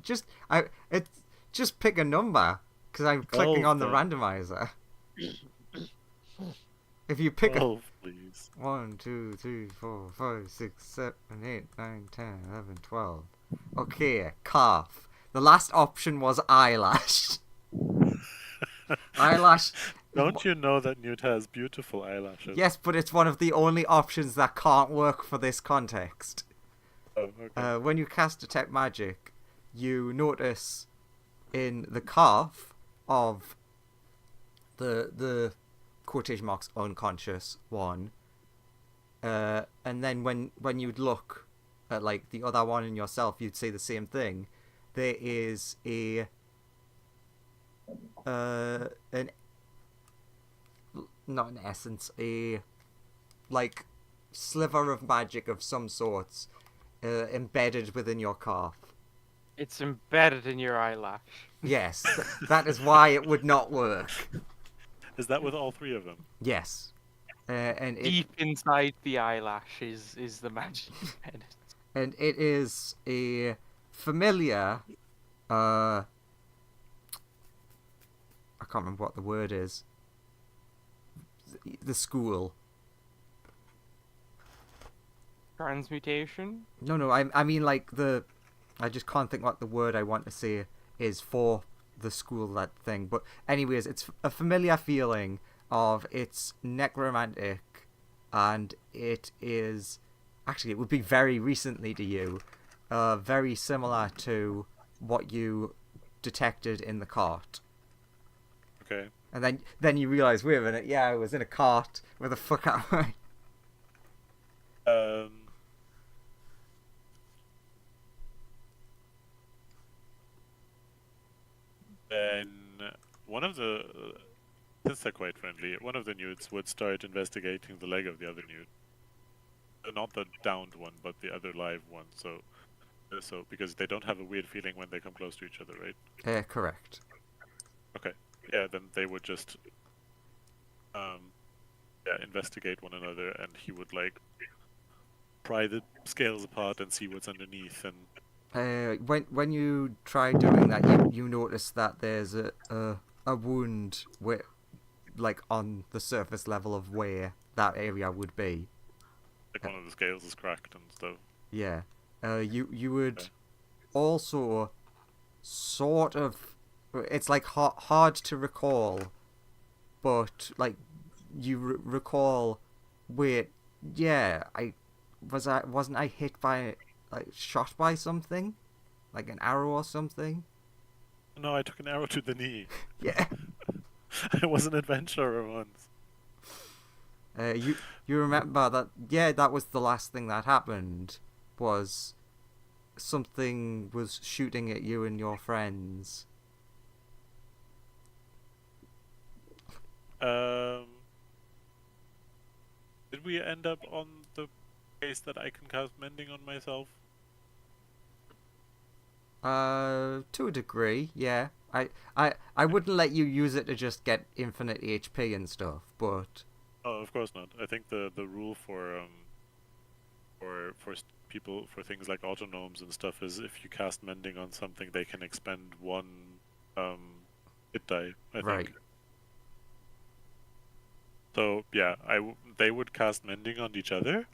Just pick a number because I'm clicking on the 12 randomizer. If you pick a 12, please. 1, 2, 3, 4, 5, 6, 7, 8, 9, 10, 11, 12. Okay, calf. The last option was eyelash. Eyelash. Don't you know that Newt has beautiful eyelashes? Yes, but it's one of the only options that can't work for this context. Oh, okay. When you cast Detect Magic, you notice in the calf of the quotation marks unconscious one, and then when you'd look at like the other one in yourself, you'd see the same thing. There is an not an essence, a like sliver of magic of some sorts embedded within your calf. It's embedded in your eyelash. Yes, that is why it would not work. Is that with all three of them? Yes, and it Deep inside the eyelash is the magic embedded. and it is a familiar. I can't remember what the word is. The school. Transmutation? No, I mean like the. I just can't think what the word I want to say is for the school, that thing. But anyways, it's a familiar feeling of it's necromantic, and it is actually it would be very recently to you, very similar to what you detected in the cart. Okay. And then you realise, wait a minute, yeah, I was in a cart. Where the fuck am I? Then one of the, since they're quite friendly, one of the newts would start investigating the leg of the other newt. Not the downed one, but the other live one. So because they don't have a weird feeling when they come close to each other, right? Correct. Okay. Yeah, then they would just investigate one another, and he would like pry the scales apart and see what's underneath. And When you try doing that, you notice that there's a wound where, like on the surface level of where that area would be. like one of the scales is cracked and stuff. Yeah. You would Okay. also sort of. It's like hard to recall, but like you recall. Wait, yeah, wasn't I hit by like shot by something, like an arrow or something? No, I took an arrow to the knee. Yeah. I was an adventurer once. You remember that? Yeah, that was the last thing that happened. Was something was shooting at you and your friends. Did we end up on the case that I can cast mending on myself? To a degree, yeah. I wouldn't let you use it to just get infinite HP and stuff, but Oh, of course not. I think the rule for people for things like autonomes and stuff is if you cast mending on something, they can expend one hit die. I right. think. So yeah, they would cast mending on each other.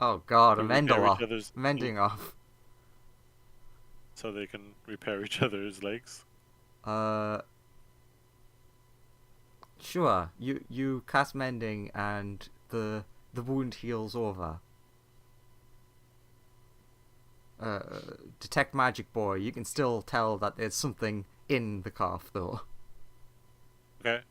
Oh god, a to repair mending each off. other's- Mending off. so they can repair each other's legs. Sure. You cast mending and the wound heals over. Detect magic boy. You can still tell that there's something in the calf though. Okay.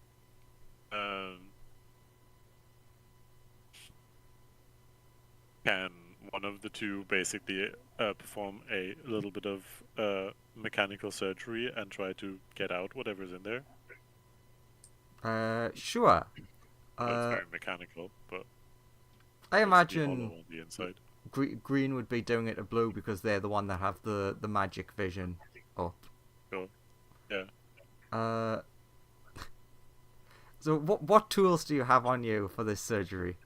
Can one of the two basically perform a little bit of mechanical surgery and try to get out whatever's in there? Sure. Well, it's very mechanical, but I supposed to be imagine hollow on the inside. Green would be doing it to Blue because they're the one that have the magic vision up. Cool. Yeah. So what tools do you have on you for this surgery?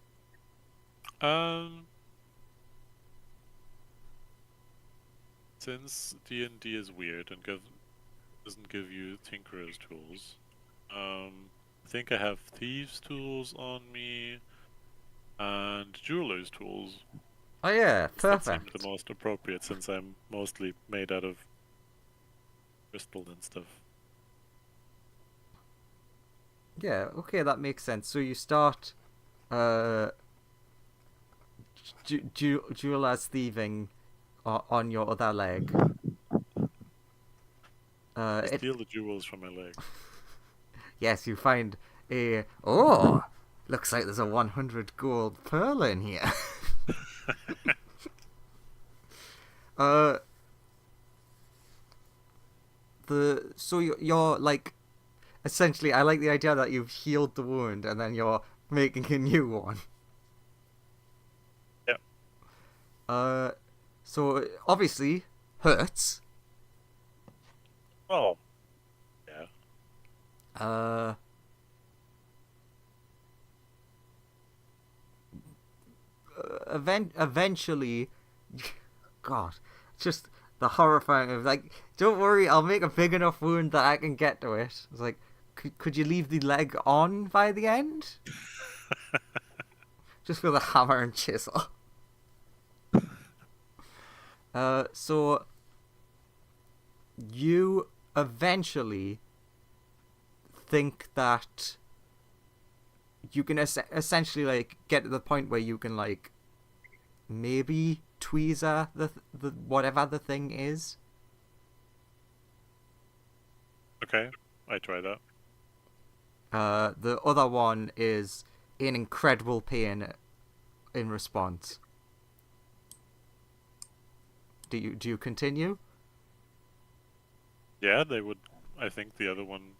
Since D&D is weird and doesn't give you Tinkerer's tools, I think I have thieves' tools on me and jeweler's tools. Oh yeah, That seemed perfect. the most appropriate since I'm mostly made out of crystal and stuff. Yeah, okay, that makes sense. So you start jeweler's thieving on your other leg. I It, steal the jewels from my leg. yes, you find a... Oh! Looks like there's a 100 gold pearl in here. So you're like... Essentially, I like the idea that you've healed the wound and then you're making a new one. Yeah. So obviously hurts. Oh. Yeah. Eventually, God, just the horrifying of like, don't worry, I'll make a big enough wound that I can get to it. It's like, could you leave the leg on by the end? Just with a hammer and chisel. So you eventually think that you can essentially like get to the point where you can like maybe tweezer the whatever the thing is. Okay, I try that. The other one is in incredible pain in response. Do you continue? Yeah, they would. I think the other one.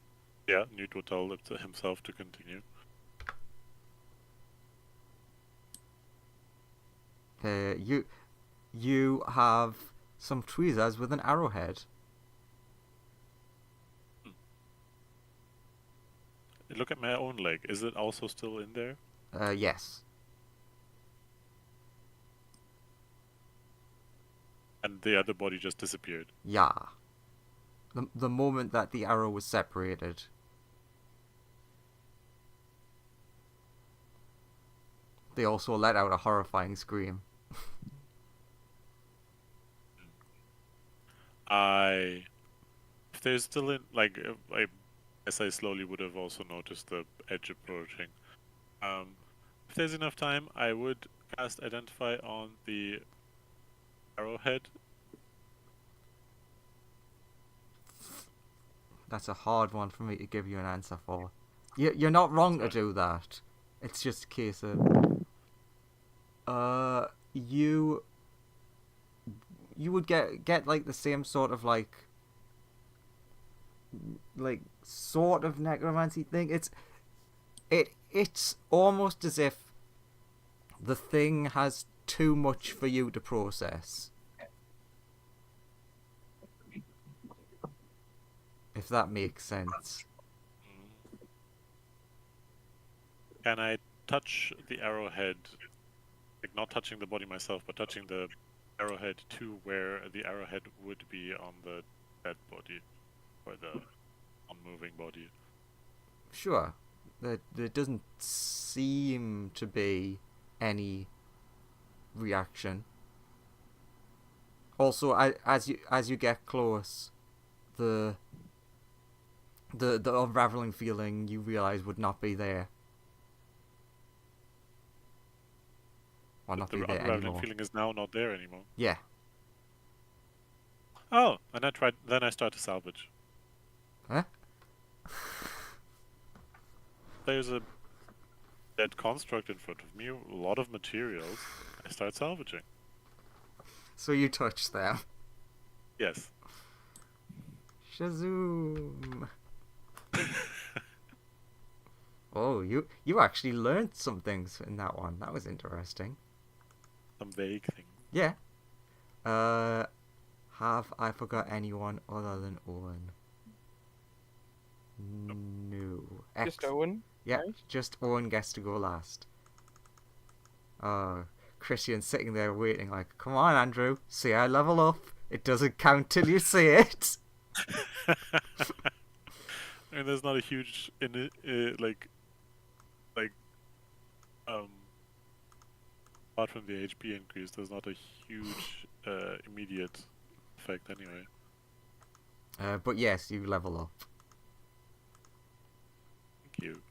Yeah, Newt would tell it to himself to continue. You have some tweezers with an arrowhead. Look at my own leg. Is it also still in there? Yes. And the other body just disappeared. Yeah. The moment that the arrow was separated. They also let out a horrifying scream. If there's still in, like, I guess I slowly would have also noticed the edge approaching. If there's enough time, I would cast Identify on the arrowhead. That's a hard one for me to give you an answer for. You're not wrong to do that. It's just a case of... You would get like the same sort of like sort of necromancy thing. It's almost as if the thing has too much for you to process. If that makes sense. Can I touch the arrowhead? Like, not touching the body myself, but touching the arrowhead to where the arrowhead would be on the dead body, or the unmoving body. Sure. There doesn't seem to be any reaction. Also, as you get close, the unraveling feeling you realize would not be there. Or not The be there unraveling anymore. feeling is now not there anymore. Yeah. Oh, and then I start to salvage. Huh? There's a dead construct in front of me, a lot of materials. I start salvaging. So you touch them. Yes. Shazoom. Oh, you actually learned some things in that one. That was interesting. Some vague thing. Yeah. Have I forgot anyone other than Owen? No. Just Owen. Yeah, right? just Owen gets to go last. Christian's sitting there waiting like, come on, Andrew, see I level up. It doesn't count till you see it. mean, there's not a huge apart from the HP increase, there's not a huge immediate effect anyway. But yes, you level up. Thank you.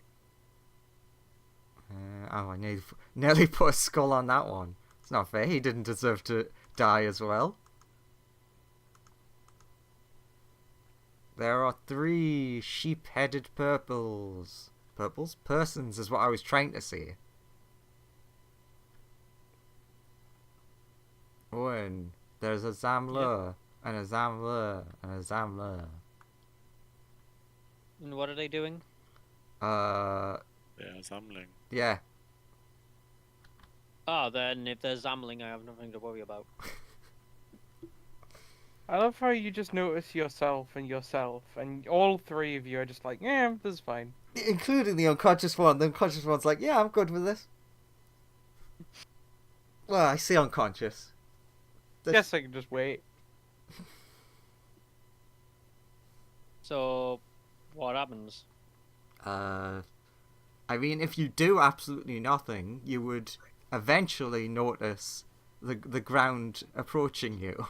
I nearly put a skull on that one. It's not fair. He didn't deserve to die as well. There are 3 sheep-headed purples. Purples? Persons is what I was trying to say. Oh, and there's a Zamler, and a Zamler, and a Zamler. And what are they doing? Yeah, Samling. Yeah. Ah, then if they're Zamling, I have nothing to worry about. I love how you just notice yourself, and all 3 of you are just like, yeah, this is fine. Including the unconscious one. The unconscious one's like, yeah, I'm good with this. Well, I say unconscious. Guess I can just wait. So, what happens? I mean, if you do absolutely nothing, you would eventually notice the ground approaching you.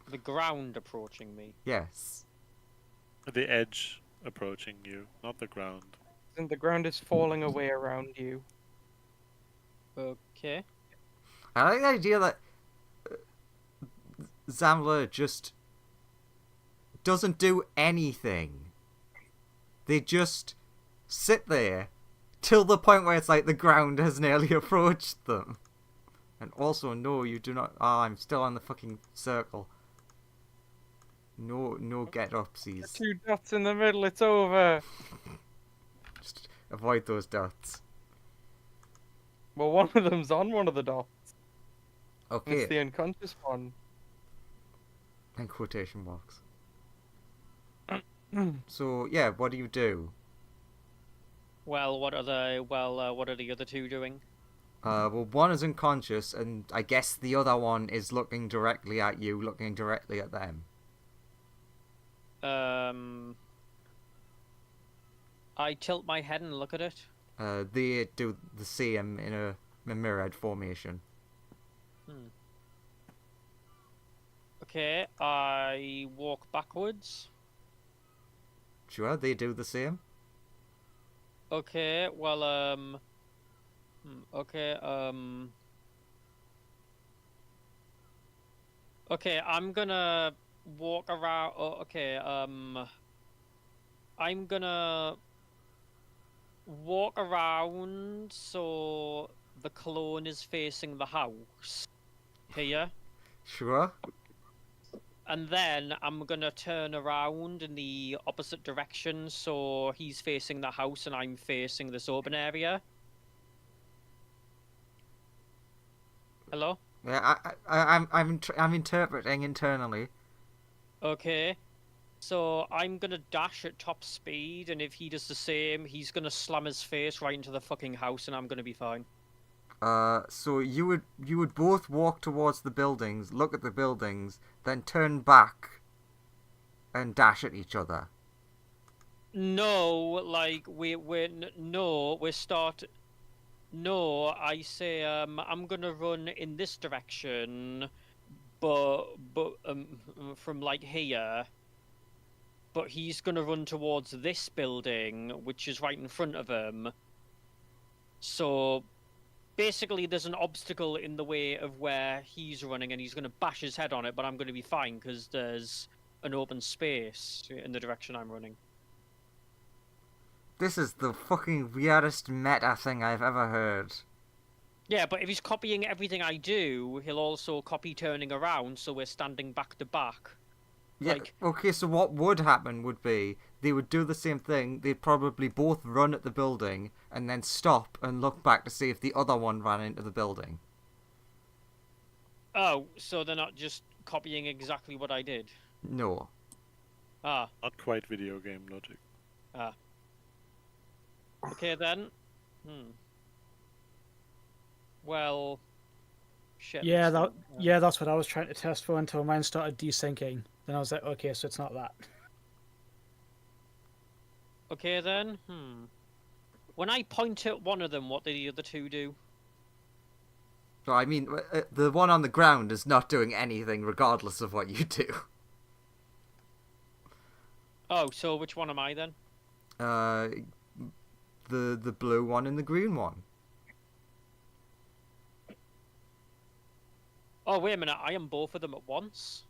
The ground approaching me. Yes. The edge approaching you, not the ground. And the ground is falling away around you. Okay. I like the idea that Zamler just doesn't do anything. They just sit there till the point where it's like the ground has nearly approached them. And also, no, you do not. Oh, I'm still on the fucking circle. No get-upsies. 2 dots in the middle, it's over. Just avoid those dots. Well, one of them's on one of the dots. Okay. It's the unconscious one. In quotation marks. So, yeah, what do you do? Well, what are the other 2 doing? Well, one is unconscious, and I guess the other one is looking directly at you, looking directly at them. I tilt my head and look at it. They do the same in a mirrored formation. Okay, I walk backwards. Sure, they do the same. Okay, well, okay, I'm gonna walk around. Oh, okay, I'm gonna walk around so the clone is facing the house. Here. Sure. And then I'm gonna turn around in the opposite direction so he's facing the house and I'm facing this open area. Hello? Yeah, I'm interpreting internally. Okay. So I'm gonna dash at top speed, and if he does the same, he's gonna slam his face right into the fucking house, and I'm gonna be fine. So you would both walk towards the buildings, look at the buildings, then turn back and dash at each other. No, like No, I say I'm gonna run in this direction, but from like here. But he's gonna run towards this building, which is right in front of him. So basically, there's an obstacle in the way of where he's running, and he's gonna bash his head on it. But I'm gonna be fine because there's an open space in the direction I'm running. This is the fucking weirdest meta thing I've ever heard. Yeah, but if he's copying everything I do, he'll also copy turning around, so we're standing back to back. Yeah, Like, okay, so what would happen would be, they would do the same thing, they'd probably both run at the building, and then stop and look back to see if the other one ran into the building. oh, so they're not just copying exactly what I did? No. Ah, Not quite video game logic. ah. Okay then. Well, shit. Yeah, that's what I was trying to test for until mine started desyncing. Then I was like, okay, so it's not that. Okay then. When I point at one of them, what do the other two do? So I mean, the one on the ground is not doing anything regardless of what you do. Oh, so which one am I then? The blue one and the green one. Oh, wait a minute. I am both of them at once.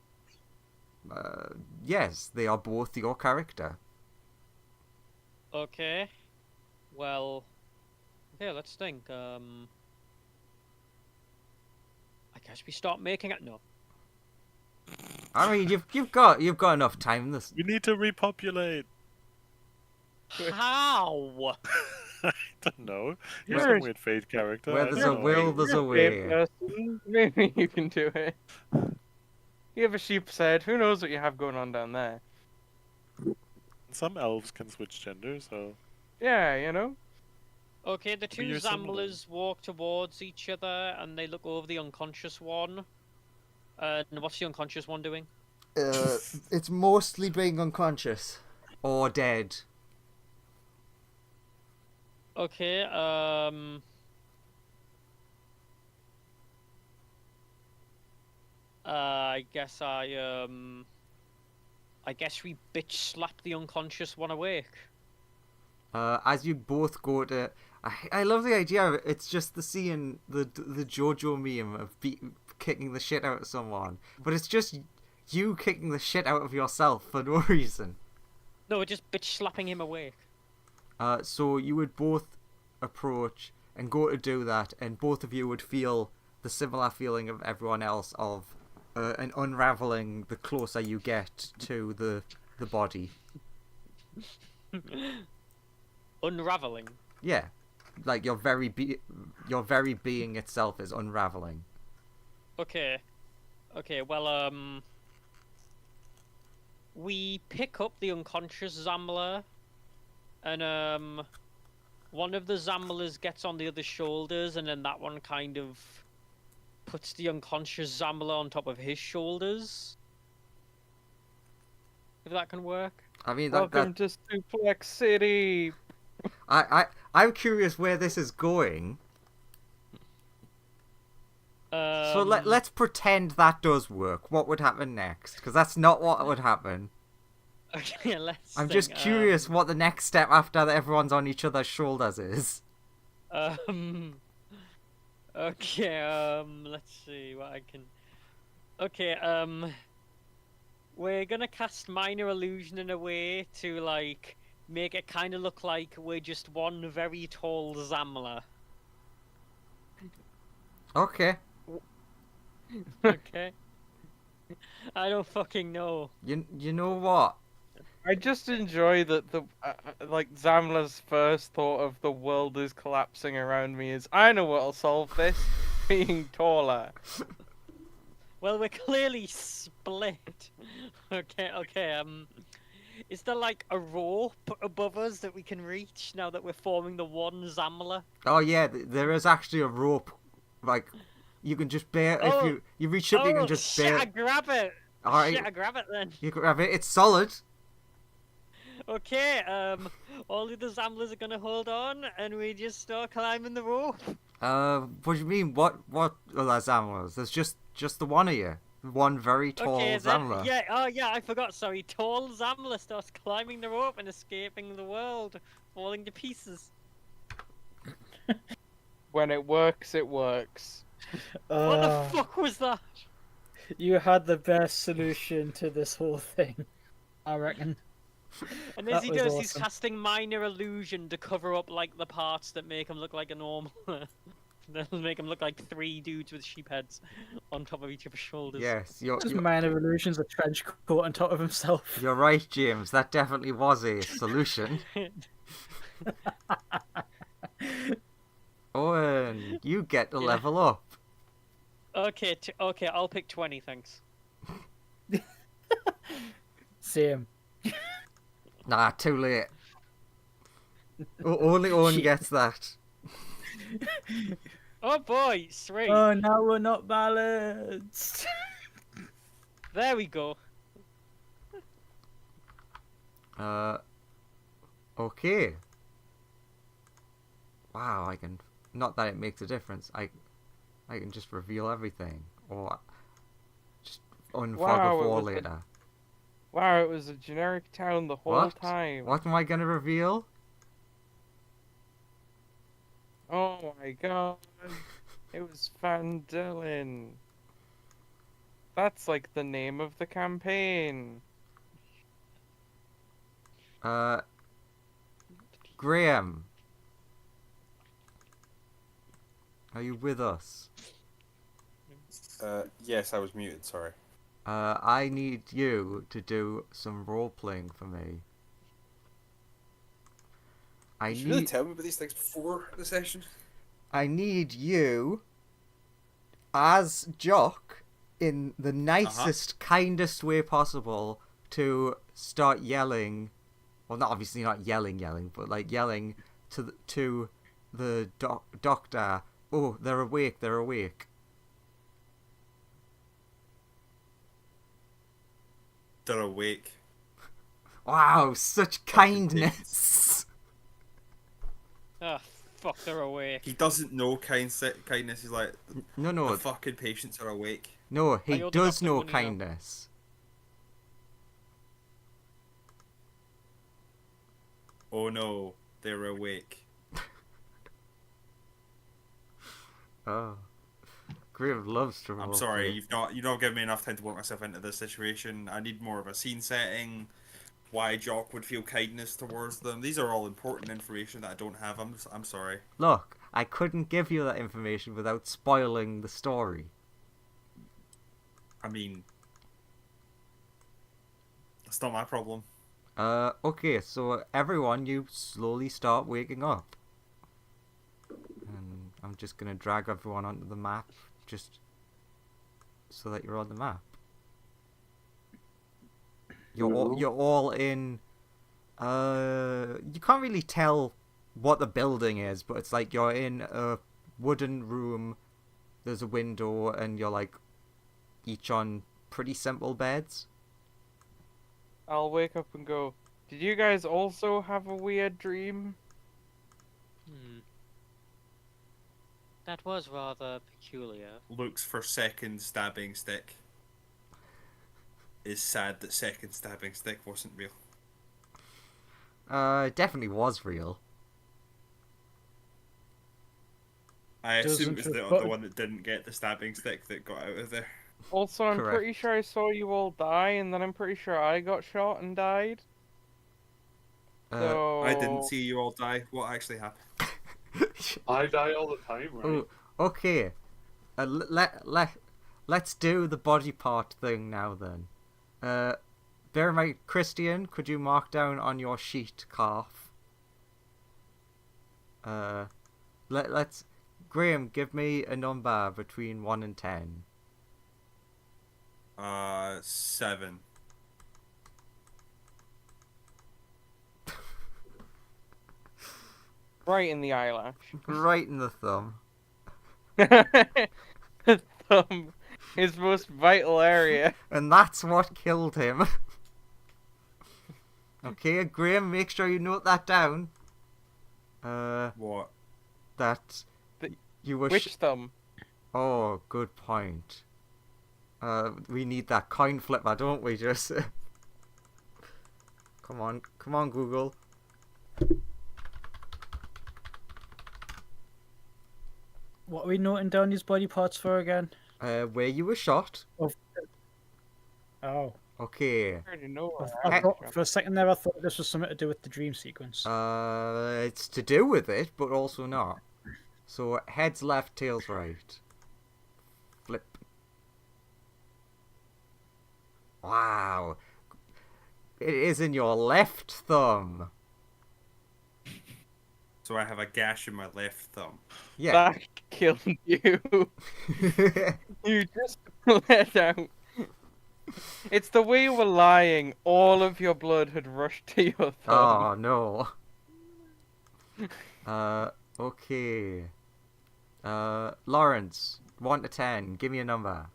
Yes, they are both your character. Okay. Well. Okay, let's think. I guess we start making it. No. I mean, you've got enough time. This We need to repopulate. How? I don't know. You're You're- some weird fate character. where I there's don't a know. will, there's a You're brave way. person. Maybe you can do it. You have a sheep's head. Who knows what you have going on down there? Some elves can switch gender, so Yeah, you know. Okay, the two you're similar. Zamblers walk towards each other and they look over the unconscious one. And what's the unconscious one doing? It's mostly being unconscious or dead. Okay, I guess I guess we bitch slap the unconscious one awake. As you both go to, I love the idea of it. It's just the scene, the JoJo meme of kicking the shit out of someone, but it's just you kicking the shit out of yourself for no reason. No, we're just bitch slapping him awake. So you would both approach and go to do that, and both of you would feel the similar feeling of everyone else of an unraveling the closer you get to the body. Unraveling. Yeah, like your very being itself is unraveling. Okay. Okay, well, we pick up the unconscious Zamler, and, one of the Zamlers gets on the other's shoulders, and then that one kind of puts the unconscious Zamler on top of his shoulders. If that can work. I mean, Welcome to Suplex City. I'm curious where this is going. So let's pretend that does work. What would happen next? Because that's not what would happen. Okay, let's I'm think, just curious what the next step after everyone's on each other's shoulders is. Okay, let's see what I can... Okay, we're gonna cast Minor Illusion in a way to, like, make it kind of look like we're just one very tall Zamler. Okay. Okay? I don't fucking know. You know what? I just enjoy that the like Zamla's first thought of the world is collapsing around me is I know what'll solve this, being taller. Well, we're clearly split. Okay, is there like a rope above us that we can reach now that we're forming the one Zamler? Oh yeah, there is actually a rope. Like you can just bear Oh. if you reach up, you can just shit, bear. I grab it! Alright. Shit, I grab it then. You grab it. It's solid. Okay, all the other Zamlers are gonna hold on, and we just start climbing the rope. What do you mean? What other Zamlers? There's just the one of you. One very tall Okay, Zamler. yeah, oh yeah, I forgot, sorry. Tall Zamler starts climbing the rope and escaping the world, falling to pieces. When it works, it works. What the fuck was that? You had the best solution to this whole thing, I reckon. And as That he was does, he's awesome. casting Minor Illusion to cover up, like, the parts that make him look like a normal... That'll make him look like three dudes with sheep heads on top of each of his shoulders. Yes, Just minor illusions, a trench coat on top of himself. you're right, James. That definitely was a solution. Owen, you get to Yeah. level up. Okay, okay, I'll pick 20, thanks. Same. Nah, too late. Only Owen Shit. gets that. Oh boy, sweet. Oh, now we're not balanced. There we go. Okay. Wow, I can... Not that it makes a difference. I can just reveal everything. Or just unfog Wow, a it wall was a- later. Wow, it was a generic town the whole What? time. What am I going to reveal? Oh my god. It was Phandelver. That's like the name of the campaign. Graham. Are you with us? Yes, I was muted. Sorry. I need you to do some role-playing for me. I Did you really need... tell me about these things before the session? I need you as Jock in the nicest, kindest way possible to start yelling. Well, not obviously not yelling, but like yelling to the doctor. Oh, they're awake! They're awake! They're awake. Wow, such Fucking kindness! Ah, fuck, they're awake. He doesn't know kindness. He's like, No, the fucking patients are awake. no, I he owed does enough know money now. kindness. Oh no, they're awake. Oh, Graham loves to. I'm sorry, you've not given me enough time to work myself into this situation. I need more of a scene setting. Why Jock would feel kindness towards them. These are all important information that I don't have. I'm sorry. Look, I couldn't give you that information without spoiling the story. I mean, that's not my problem. Okay, so everyone, you slowly start waking up. And I'm just gonna drag everyone onto the map, just so that you're on the map. You're all in. You can't really tell what the building is, but it's like you're in a wooden room. There's a window, and you're like each on pretty simple beds. I'll wake up and go, did you guys also have a weird dream? That was rather peculiar. Looks for second stabbing stick. Is sad that second stabbing stick wasn't real. It definitely was real. I assume it was Doesn't the one that didn't get the stabbing stick that got out of there. Also, I'm Correct. pretty sure I saw you all die, and then I'm pretty sure I got shot and died. So... I didn't see you all die. What actually happened? I die all the time, right? Oh, okay. Let's do the body part thing now then. Bear in mind, Christian, could you mark down on your sheet calf? Let's Graham, give me a number between 1 and 10. 7. Right in the eyelash. Right in the thumb. The thumb, his most vital area. And that's what killed him. Okay, Graham, make sure you note that down. What? That you were. Which thumb? Oh, good point. We need that coin flipper, don't we? Just come on, Google. What are we noting down these body parts for again? Where you were shot. Oh. Okay. I already know where I I thought, was for a second there, I thought this was something to do with the dream sequence. It's to do with it, but also not. So head's left, tail's right. Flip. Wow. It is in your left thumb. So I have a gash in my left thumb. Yeah. That killed you. You just let out. It's the way you were lying. All of your blood had rushed to your thumb. Oh no. Okay. Lawrence, 1 to 10. Give me a number.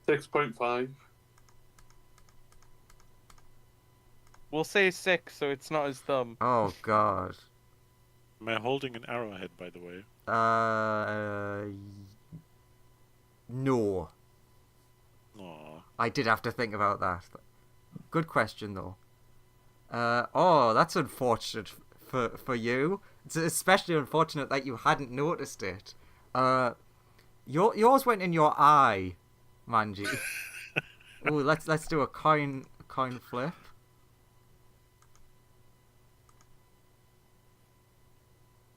6.5. We'll say 6, so it's not his thumb. Oh god. Am I holding an arrowhead, by the way? No. Aw. I did have to think about that. Good question though. Oh, that's unfortunate for you. It's especially unfortunate that you hadn't noticed it. Yours went in your eye, Manji. Oh, let's do a coin flip.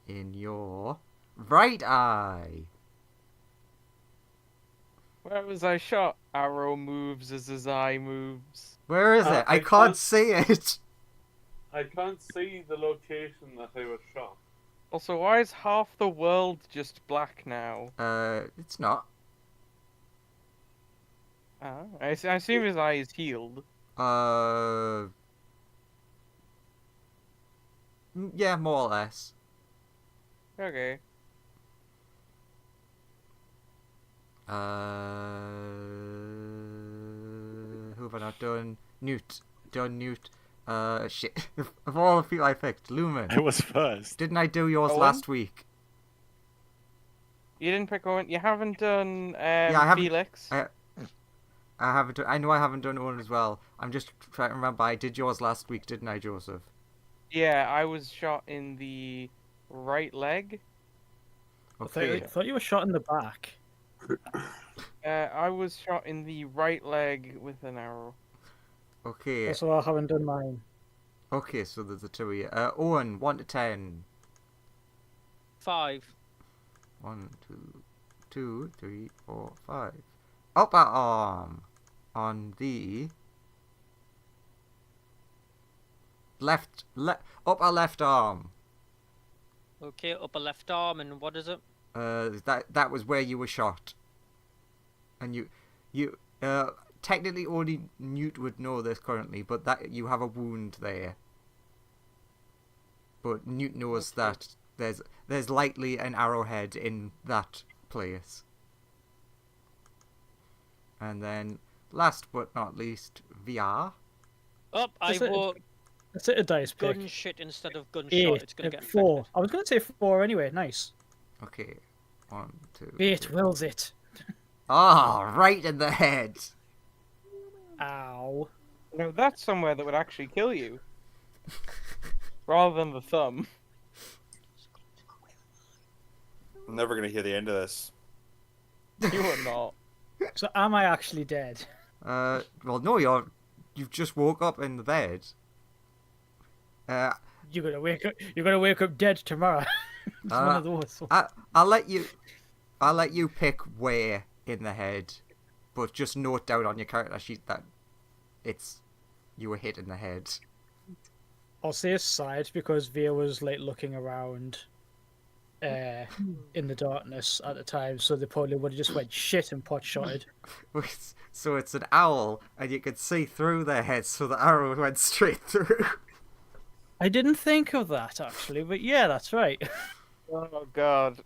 In your right eye. Where was I shot? Arrow moves as his eye moves. Where is it? I can't see it. I can't see the location that I was shot. Also, why is half the world just black now? It's not. I assume his eye is healed. Yeah, more or less. Okay. Who have I not done? Newt. Done Newt. Shit. Of all the people I picked, Lumen. I was first. Didn't I do yours Owen? last week? You didn't pick Owen. You haven't done I haven't- Felix. I haven't. I know I haven't done one as well. I'm just trying to remember. I did yours last week, didn't I, Joseph? Yeah, I was shot in the right leg. Okay. I thought you were shot in the back. I was shot in the right leg with an arrow. Okay. Also, I haven't done mine. Okay. So there's the two of you. Owen, 1 to 10. 5. 1, 2, 3, 4, 5. Upper arm on the upper left arm. Okay, upper left arm, and what is it? That was where you were shot. And you technically only Newt would know this currently, but that you have a wound there. But Newt knows Okay. that there's likely an arrowhead in that place. And then, last but not least, VR. Up, I Is it- vote That's it, a dice pick. gun shit instead of gunshot. 8, It's gonna get 4. infected. I was going to say 4 anyway. Nice. Okay, 1, 2. 8 wills it. Ah, right in the head. Ow. No, that's somewhere that would actually kill you. Rather than the thumb. I'm never gonna hear the end of this. You are not. So am I actually dead? Well, no, you've just woke up in the bed. You're gonna wake up. You're gonna wake up dead tomorrow. It's one of those. I'll let you pick where in the head, but just note down on your character sheet that you were hit in the head. I'll say side because Via was like looking around, in the darkness at the time, so they probably would have just went shit and pot shotted. So it's an owl, and you can see through their heads, so the arrow went straight through. I didn't think of that actually, but yeah, that's right. Oh god.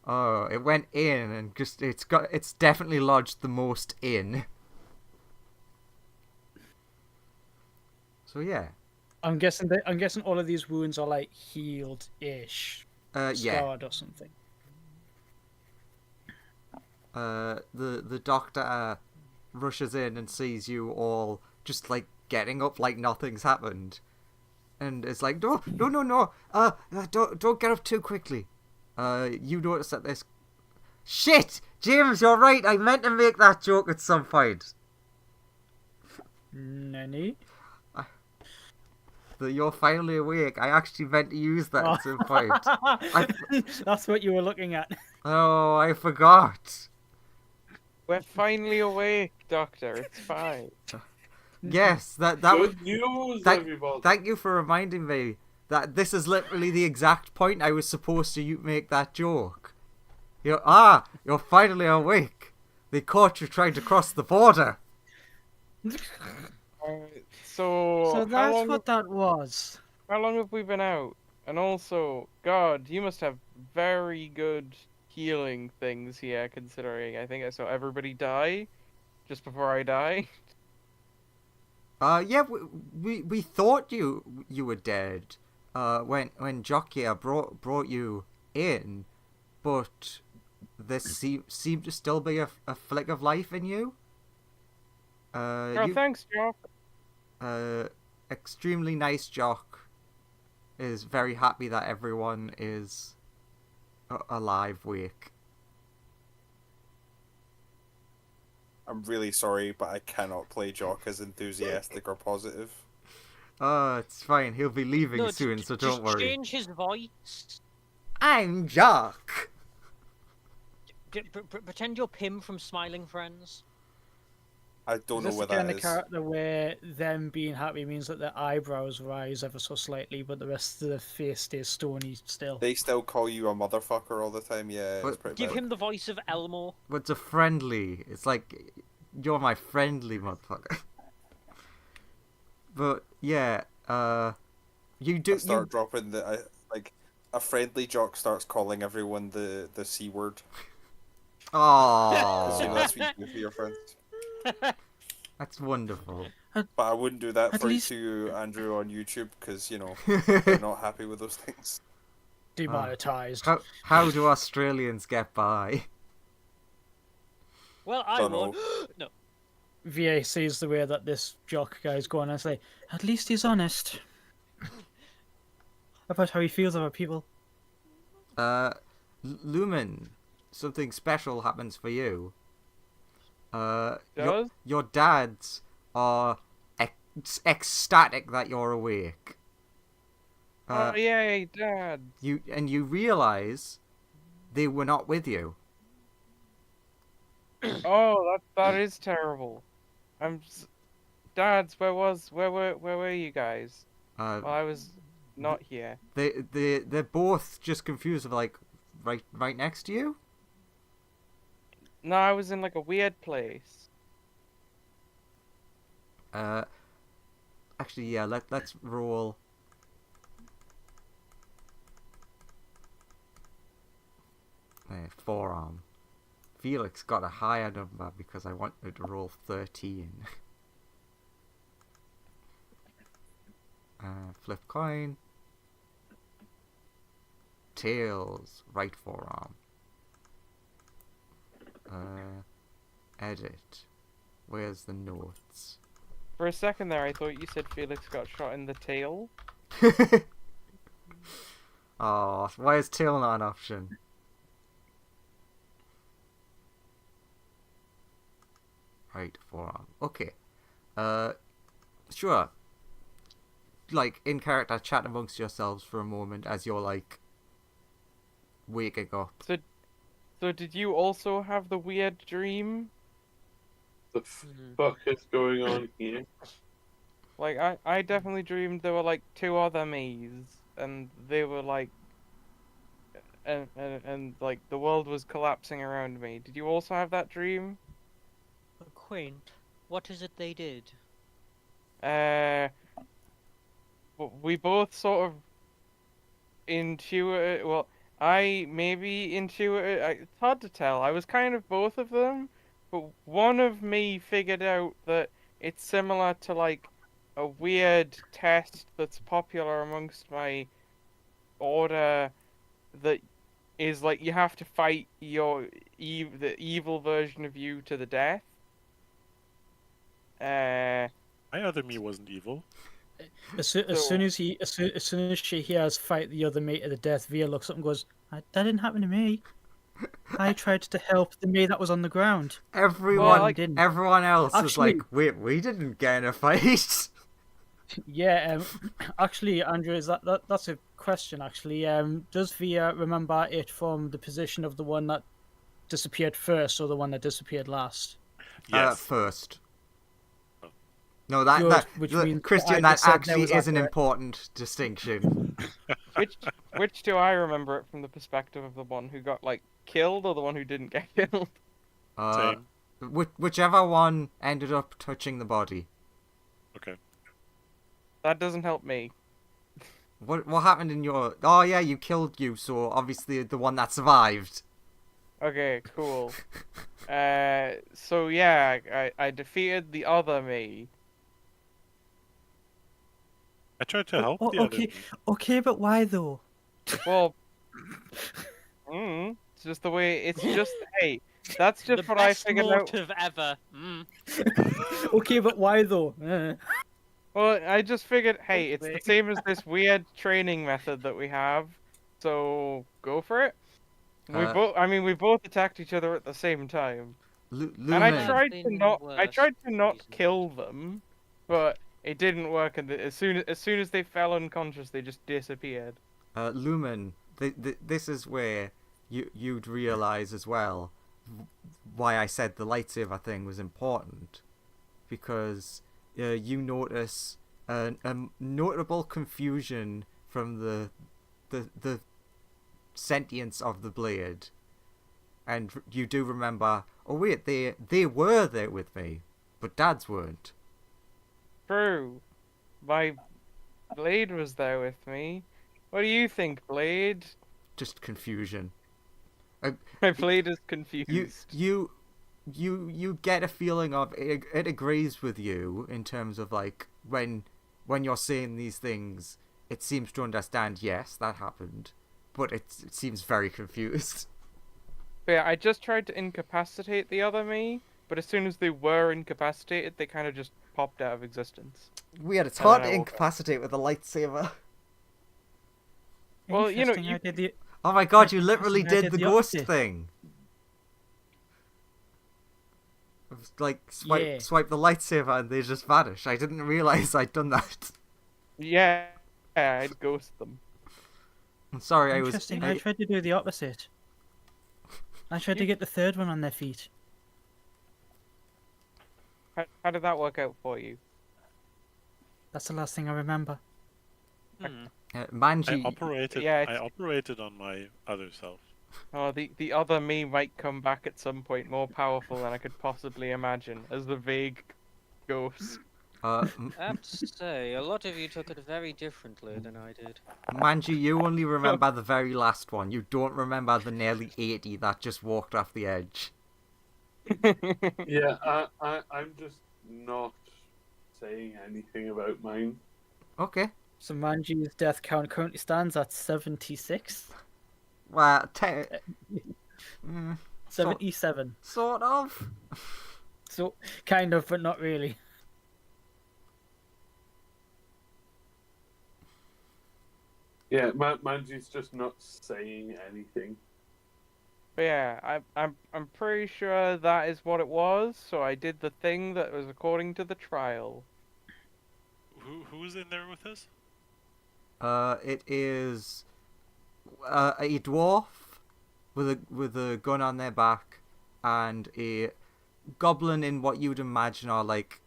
Oh, it went in, and it's definitely lodged the most in. So yeah. I'm guessing all of these wounds are like healed-ish, Yeah. scarred or something. The doctor rushes in and sees you all just like getting up like nothing's happened, and it's like no, don't get up too quickly. You notice that this shit, James, you're right. I meant to make that joke at some point. Nanny? That you're finally awake. I actually meant to use that at some point. That's what you were looking at. Oh, I forgot. We're finally awake, Doctor. It's fine. Yes, that was. Good news, Thank, everybody. thank you for reminding me that this is literally the exact point I was supposed to make that joke. You're finally awake. They caught you trying to cross the border. So So that's what that was. How long have we been out? And also, God, you must have very good healing things here, considering I think I saw everybody die just before I die. Yeah, we thought you were dead. When Jokia brought you in, but there seemed to still be a flick of life in you. Oh, thanks, Jock. Extremely nice Jock is very happy that everyone is alive, wake. I'm really sorry, but I cannot play Jock as enthusiastic or positive. It's fine. He'll be leaving No, soon, so just don't worry. change his voice. I'm Jock. Pretend you're Pim from Smiling Friends. I don't Is know this what the kind that of is. character where them being happy means that their eyebrows rise ever so slightly, but the rest of the face stays stony still? They still call you a motherfucker all the time. Yeah, it's What? pretty Give bad. him the voice of Elmo. What's a friendly? It's like you're my friendly motherfucker. But yeah, you do. I start dropping the like a friendly Jock starts calling everyone the C word. Because that's what you do for your friends. That's wonderful. But I wouldn't do that At for least- to Andrew on YouTube because they're not happy with those things. Demonetized. How do Australians get by? Well, I Don't won't. know. No. VA sees the way that this Jock guy's going and say, at least he's honest about how he feels about people. Lumen, something special happens for you. Does? Your dads are ecstatic that you're awake. Oh, yay, Dad. You realize they were not with you. Oh, that is terrible. Dads, where were you guys? Well, I was not here. They're both just confused of like right next to you. No, I was in like a weird place. Actually, yeah. Let's roll. Forearm. Felix got a higher number because I wanted to roll 13. Flip coin. Tails, right forearm. Edit. Where's the notes? For a second there, I thought you said Felix got shot in the tail. Oh, why is tail not an option? Right forearm. Okay. Sure. Like, in character, chat amongst yourselves for a moment as you're, like, waking up. So did you also have the weird dream? The fuck is going on here? Like, I definitely dreamed there were like two other me's, and they were like, and like the world was collapsing around me. Did you also have that dream? Quaint. What is it they did? We both sort of intuited. Well, I maybe intuited. It's hard to tell. I was kind of both of them, but one of me figured out that it's similar to like a weird test that's popular amongst my order that is like you have to fight the evil version of you to the death. My other me wasn't evil. As soon as she hears fight the other mate to the death, Via looks up and goes, That didn't happen to me. I tried to help the me that was on the ground. Everyone, didn't. everyone else was Actually- like, wait, we didn't get in a fight. Yeah, actually, Andrew, that's a question, actually. Does Via remember it from the position of the one that disappeared first or the one that disappeared last? Yes. First. Oh. No, Good, which means Christian, I that just said there actually was is an accurate. important distinction. Which do I remember it from the perspective of the one who got like killed or the one who didn't get killed? Same. Whichever one ended up touching the body. Okay. That doesn't help me. What happened in your? Oh yeah, you killed you. So obviously the one that survived. Okay, cool. So yeah, I defeated the other me. I tried to help Oh, the other. okay, but why though? Well, it's just the way. It's just hey. That's just the what I best figured out. motive ever. Okay, but why though? Well, I just figured, hey, it's the same as this weird training method that we have, so go for it. We both attacked each other at the same time, and I Lumen. tried Been to not, worse reasons. kill them, but it didn't work. And as soon as they fell unconscious, they just disappeared. Lumen, this is where you'd realize as well why I said the lightsaber thing was important, because you notice a notable confusion from the sentience of the blade, and you do remember. Oh wait, they were there with me, but Dad's weren't. True, my blade was there with me. What do you think, Blade? Just confusion. My blade is confused. You get a feeling of it agrees with you in terms of like when you're saying these things, it seems to understand, yes, that happened, but it seems very confused. But yeah, I just tried to incapacitate the other me, but as soon as they were incapacitated, they kind of just popped out of existence. Weird, it's And then hard I to woke up. incapacitate with a lightsaber. Well, you know, Interesting, I did the Oh my god, you literally Interesting, I did did the the ghost opposite. thing. It was like Yeah. swipe the lightsaber and they just vanish. I didn't realize I'd done that. Yeah, I'd ghost them. I'm sorry, Interesting. I tried to do the opposite. I tried to get the third one on their feet. How did that work out for you? That's the last thing I remember. Manji, I operated on my other self. Oh, the other me might come back at some point more powerful than I could possibly imagine as the vague ghost. I have to say, a lot of you took it very differently than I did. Manji, you only remember the very last one. You don't remember the nearly 80 that just walked off the edge. Yeah, I'm just not saying anything about mine. Okay. So Manji's death count currently stands at 76. Well, 77. sort of. So, kind of, but not really. Yeah, Manji's just not saying anything. But yeah, I'm pretty sure that is what it was. So I did the thing that was according to the trial. Who's in there with us? It is a dwarf with a gun on their back and a goblin in what you'd imagine are like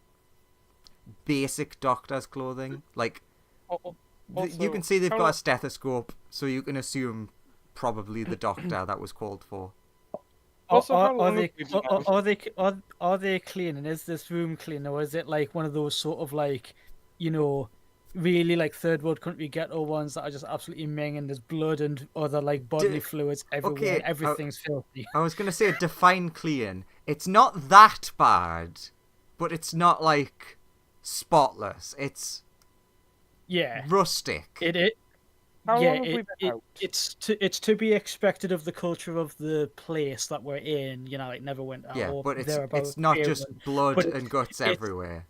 basic doctor's clothing. Like you can see they've got a stethoscope, so you can assume probably the doctor that was called for. Also, how Are long they have we been out? are they clean? And is this room clean, or is it like one of those sort of like, you know, really like third world country ghetto ones that are just absolutely minging? There's blood and other like bodily fluids everywhere. okay, And everything's filthy. I was gonna say define clean. It's not that bad, but it's not like spotless. It's Yeah. rustic. How yeah, long have we been out? it's to be expected of the culture of the place that we're in. You know, like Neverwinter. Yeah, or but it's thereabouts, not Faerun. just blood But and guts everywhere.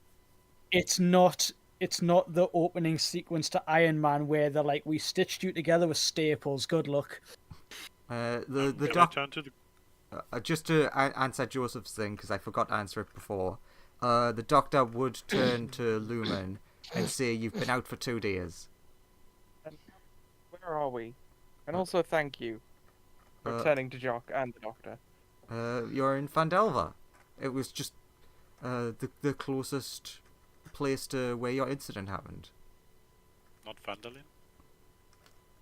It's not the opening sequence to Iron Man where they're like, we stitched you together with staples. Good luck. The Can I doc. turn to the Just to answer Joseph's thing, because I forgot to answer it before. The doctor would turn to Lumen and say, "You've been out for 2 days." Where are we? And also, thank you for returning to Jock and the doctor. You're in Phandelver. It was just the closest place to where your incident happened. not Vandalin?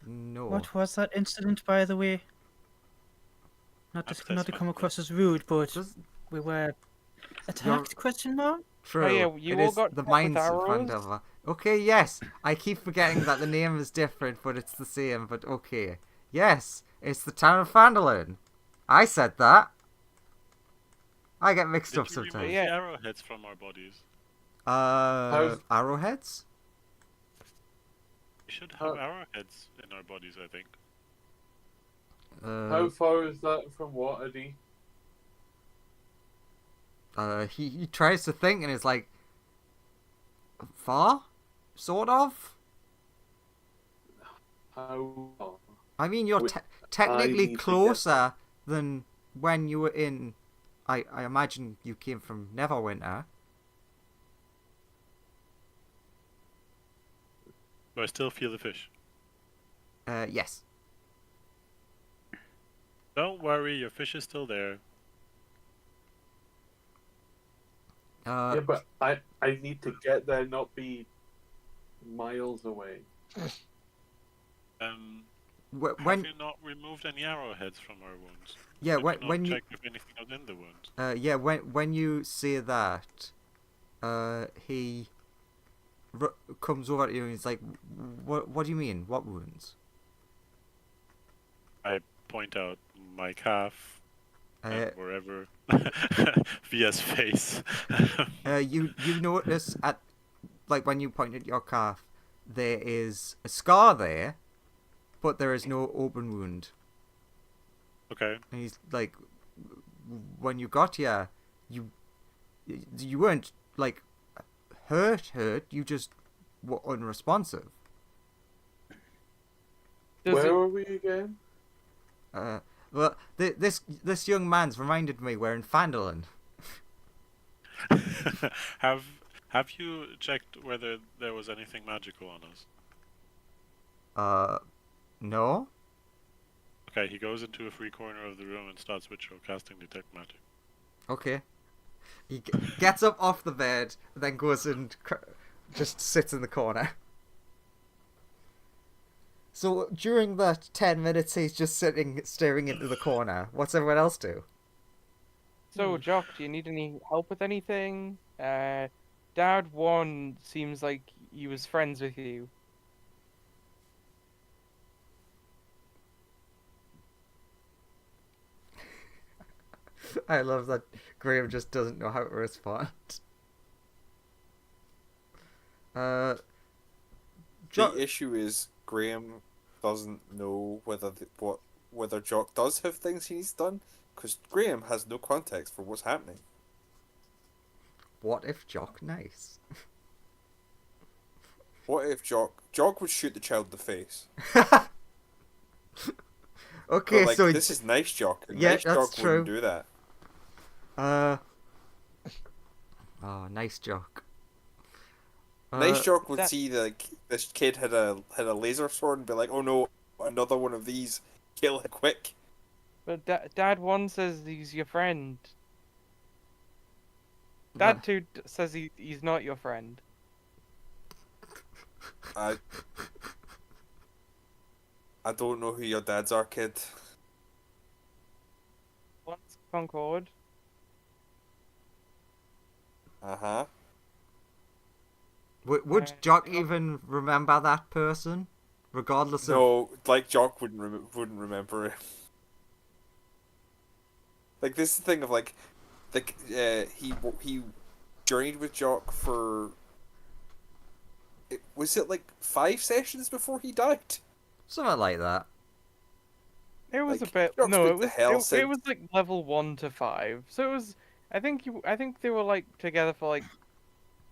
No. What was that incident, by the way? Not to come Assessment. across as rude, but Does- we were attacked? Question mark. True. yeah, you it all is got the hit with mines of arrows? Phandelver. Okay, yes. I keep forgetting that the name is different, but it's the same. But okay. Yes, it's the town of Phandelin. I said that. I get mixed up Did you remove sometimes. Yeah. the arrowheads from our bodies? Arrowheads? should have arrowheads in our bodies, I think. How far is that from what, Eddie? He tries to think and it's like far, sort of. How far? I mean, you're Wait, technically need to get closer than when you were in. I imagine you came from Neverwinter. Do I still feel the fish? Yes. Don't worry, your fish is still there. Yeah, but I need to get there, not be miles away. When Have you not removed any arrowheads from our wounds? yeah, Did you when not you check if anything was in the wound? yeah, when you say that, he comes over to you and he's like, "What do you mean? What wounds?" I point out my calf and wherever Via's face. You notice at like when you point at your calf, there is a scar there, but there is no open wound. Okay. And he's like, when you got here, you weren't like hurt. You just were unresponsive. Where are we again? Well, this young man's reminded me we're in Phandelver. Have you checked whether there was anything magical on us? No. Okay, he goes into a free corner of the room and starts ritual casting detect magic. Okay. He gets up off the bed, then goes and just sits in the corner. So during that 10 minutes, he's just staring into the corner. What's everyone else do? So, Jock, do you need any help with anything? Dad 1 seems like he was friends with you. I love that Graham just doesn't know how to respond. The issue is Graham doesn't know whether Jock does have things he needs done, because Graham has no context for what's happening. What if Jock nice? What if Jock would shoot the child in the face? Okay, but, so this is nice Jock. And yeah, nice that's Jock true. wouldn't do that. Oh, nice Jock. Nice Jock would see this kid had a laser sword and be like, "Oh no, another one of these! Kill him quick!" But Dad 1 says he's your friend. Dad 2 says he's not your friend. I don't know who your dads are, kid. One's Concord. Uh-huh. Would Jock even remember that person, regardless of? No, Jock wouldn't remember it. This is the thing of he journeyed with Jock for. Was it 5 sessions before he died? Something like that. It was a bit. Jock's No, been it to was. hell It was level 1 to 5. So it was. I think they were together for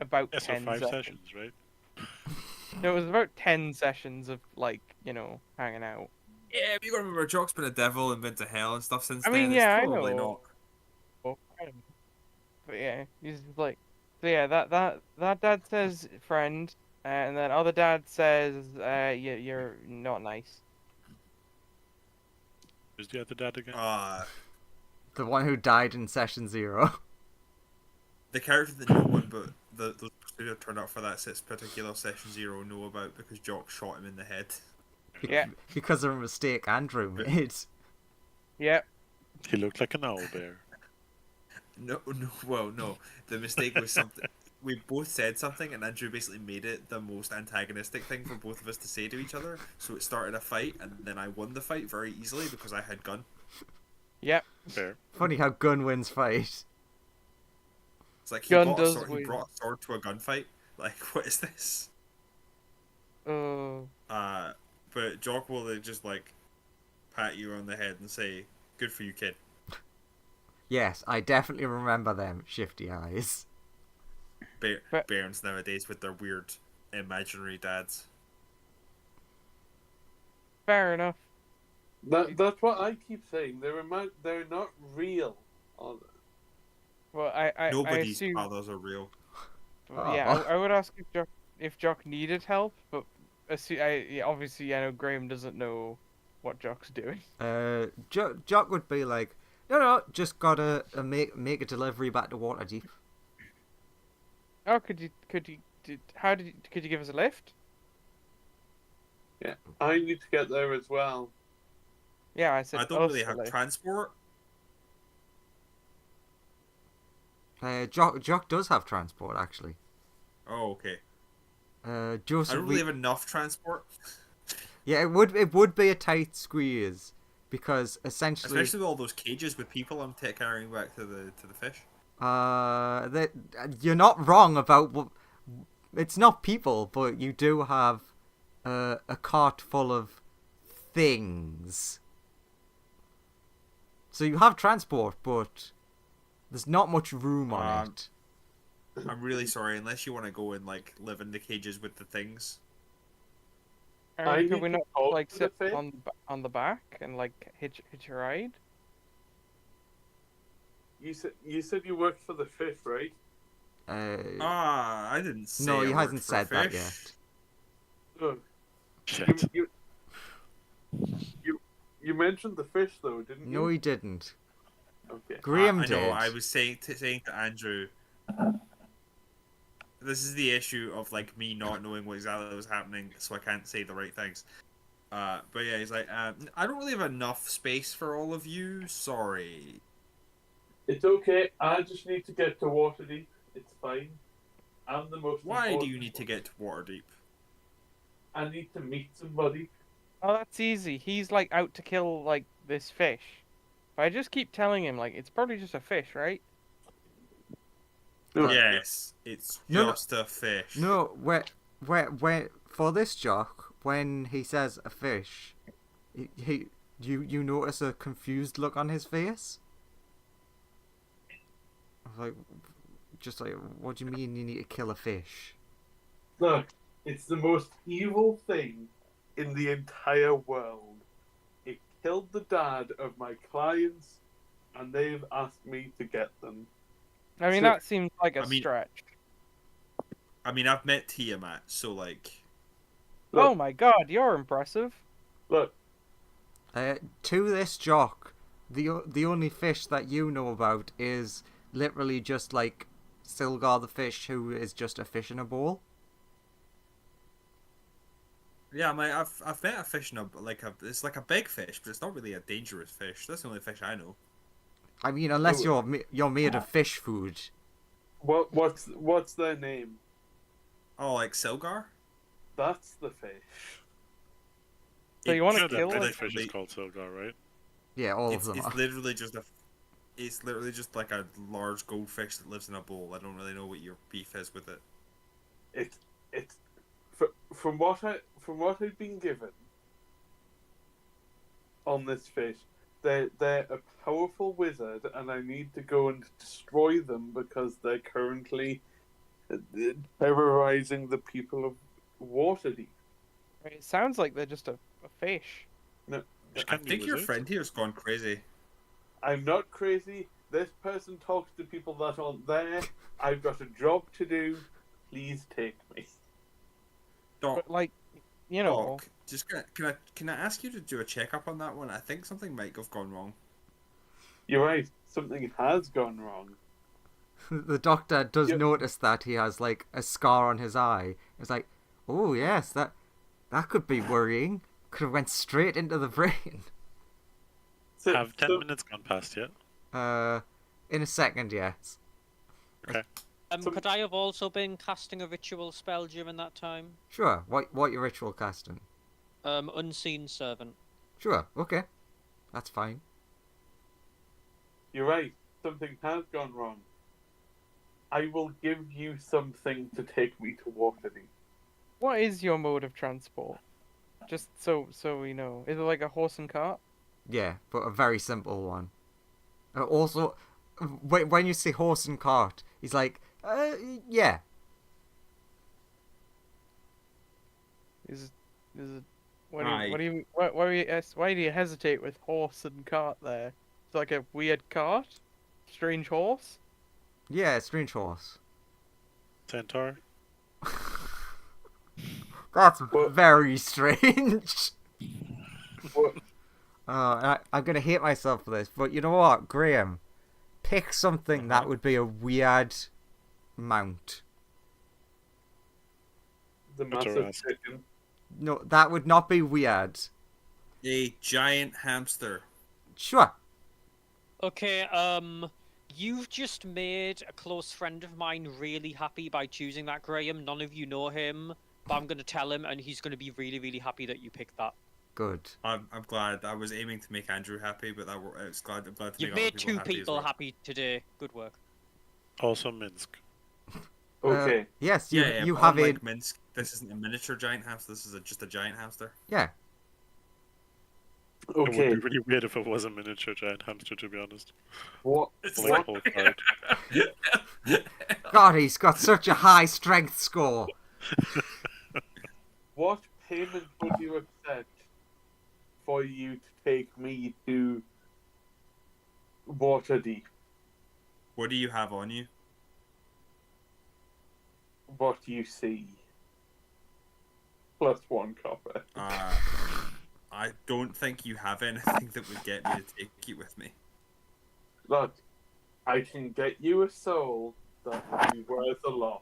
about Yeah, 10 so 5 sessions. sessions, right? No, it was about 10 sessions of hanging out. Yeah, but you gotta remember, Jock's been a devil and been to hell and stuff since I mean, then. yeah, it's I probably know. not. But yeah, he's so yeah, that dad says friend, and then other dad says you're not nice. Who's the other dad again? The one who died in session 0. The character that no one but those who turned up for that particular session 0 know about because Jock shot him in the head. Yeah. Because of a mistake Andrew made. Yep. He looked like an owl bear. No. The mistake was something. We both said something, and Andrew basically made it the most antagonistic thing for both of us to say to each other. So it started a fight, and then I won the fight very easily because I had gun. Yep. Fair. Funny how gun wins fight. It's like Gun he win. brought a sword to a gunfight. Like, what is this? but Jock will just like pat you on the head and say, "Good for you, kid." Yes, I definitely remember them shifty eyes. Bairns nowadays with their weird imaginary dads. Fair enough. That's what I keep saying. They're not real. Well, I Nobody's assume. fathers are real. Yeah, I would ask if Jock needed help, but obviously I know Graham doesn't know what Jock's doing. Jock would be like, no, just gotta make a delivery back to Waterdeep. Oh, could you give us a lift? Yeah, I need to get there as well. Yeah, I said. I don't really have transport. Jock does have transport actually. Oh, okay. Joseph, I don't really have enough transport. Yeah, it would be a tight squeeze because essentially, Especially with all those cages with people I'm carrying back to the fish. that you're not wrong about it's not people, but you do have a cart full of things. So you have transport, but there's not much room on it. I'm really sorry, unless you want to go and like live in the cages with the things. Could we not talk like to the sit fish. on the back and like hitch a ride? You said you worked for the fish, right? I didn't say. No, I he worked hasn't for said that fish. yet. Look, Shit. you mentioned the fish though, didn't you? No, he didn't. Okay. Graham I did. know. I was saying to Andrew. This is the issue of like me not knowing what exactly was happening, so I can't say the right things. But yeah, he's like, I don't really have enough space for all of you. Sorry. It's okay. I just need to get to Waterdeep. It's fine. I'm the most. Why do important you need to one. get to Waterdeep? I need to meet somebody. Oh, that's easy. He's like out to kill like this fish. But I just keep telling him like it's probably just a fish, right? No, Yes, it's No, just a fish. No, where for this Jock, when he says a fish, you notice a confused look on his face. Like, just like, what do you mean you need to kill a fish? Look, it's the most evil thing in the entire world. It killed the dad of my clients, and they've asked me to get them. I mean, So- that seems like a I mean- stretch. I mean, I've met Tiamat, so like, Look, Oh my god, you're impressive. look, To this Jock, the only fish that you know about is literally just like Stilgar the fish, who is just a fish in a bowl. yeah, I've met a fish in it's like a big fish, but it's not really a dangerous fish. That's the only fish I know. I mean, unless So- you're made of fish food. what's their name? Oh, like Silgar? That's the fish. So you want to Sure, kill that it? fish is called Silgar, right? Yeah, all of It's, them it's are. literally just it's literally just like a large goldfish that lives in a bowl. I don't really know what your beef is with it. It's from what I've been given on this fish. They're a powerful wizard, and I need to go and destroy them because they're currently terrorizing the people of Waterdeep. It sounds like they're just a fish. No, Which I can be think your wizards. friend here's gone crazy. I'm not crazy. This person talks to people that aren't there. I've got a job to do. Please take me. Doc, But like, you know, Doc, just can I ask you to do a checkup on that one? I think something might have gone wrong. You're right. Something has gone wrong. The doctor does Yep. notice that he has like a scar on his eye. It's like, oh yes, that could be worrying. Could have went straight into the brain. So, Have 10 so- minutes gone past yet? In a second, yes. So- Could I have also been casting a ritual spell during that time? Sure. What your ritual casting? Unseen servant. Sure. Okay, that's fine. You're right. Something has gone wrong. I will give you something to take me to Waterdeep. what is your mode of transport? Just so we know. Is it like a horse and cart? Yeah, but a very simple one. Also, when you say horse and cart, he's like, yeah. Is it? Aye. Why do you hesitate with horse and cart there? It's like a weird cart, strange horse. Yeah, strange horse. Centaur. That's What? very strange. What? I'm gonna hate myself for this, but you know what, Graham? Pick something that would be a weird mount. The massive Interesting. chicken. No, that would not be weird. A giant hamster. Sure. Okay, you've just made a close friend of mine really happy by choosing that, Graham. None of you know him, but I'm gonna tell him, and he's gonna be really, really happy that you picked that. Good. I'm glad. I was aiming to make Andrew happy, but I'm glad to You've make made other two happy as people well. happy today. Good work. Also Minsk. Okay. Yes, Yeah, you but have unlike a Minsk, this isn't a miniature giant hamster. This is just a giant hamster. yeah. It Okay. would be really weird if it was a miniature giant hamster, to be honest. What? Like a whole card. God, he's got such a high strength score. What payment would you accept for you to take me to Waterdeep? What do you have on you? What you see. +1 copper. I don't think you have anything that would get me to take you with me. Look, I can get you a soul that will be worth a lot.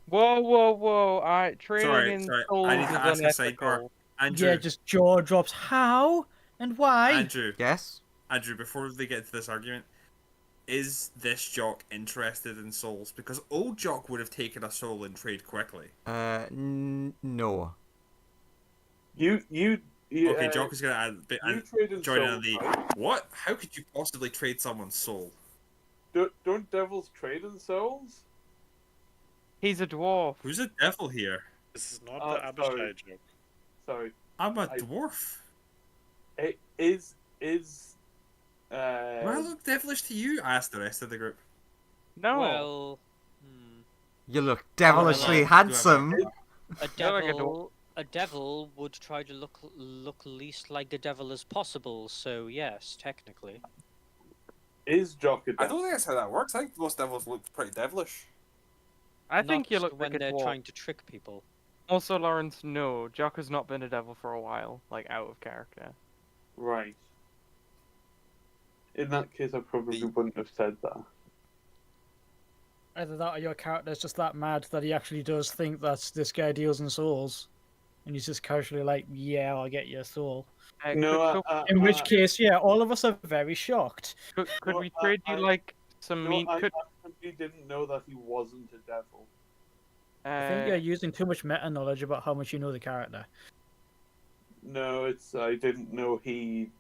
Whoa! Alright, trading in sorry. souls I need to ask a is sidebar. unethical. Andrew, Yeah, just jaw drops. How and why? Andrew, Yes. before we get to this argument, is this jock interested in souls? Because old jock would have taken a soul in trade quickly. No. You Okay, jock is gonna add you trade in join in souls, on the right? what? How could you possibly trade someone's soul? Don't devils trade in souls? He's a dwarf. Who's a devil here? This is not Oh, the Abishai sorry. joke. Sorry. I'm a I- dwarf. It is Do I look devilish to you? I asked the rest of the group. No. Well, You look devilishly Do I handsome. a You're like a devil, a devil would try to look least like a devil as possible. So yes, technically. is Jock a I devil? don't think that's how that works. I think most devils look pretty devilish. I think you Not look when like a they're dwarf. trying to trick people. Also, Lawrence, no, Jock has not been a devil for a while, like out of character. Right. In that case, I probably The- wouldn't have said that. Either that or your character's just that mad that he actually does think that this guy deals in souls. And he's just casually like, yeah, I'll get you a soul. No, In which case, yeah, all of us are very shocked. could no, we trade you I- like some no, meat? I Could simply didn't know that he wasn't a devil. I think you're using too much meta knowledge about how much you know the character. No, I didn't know he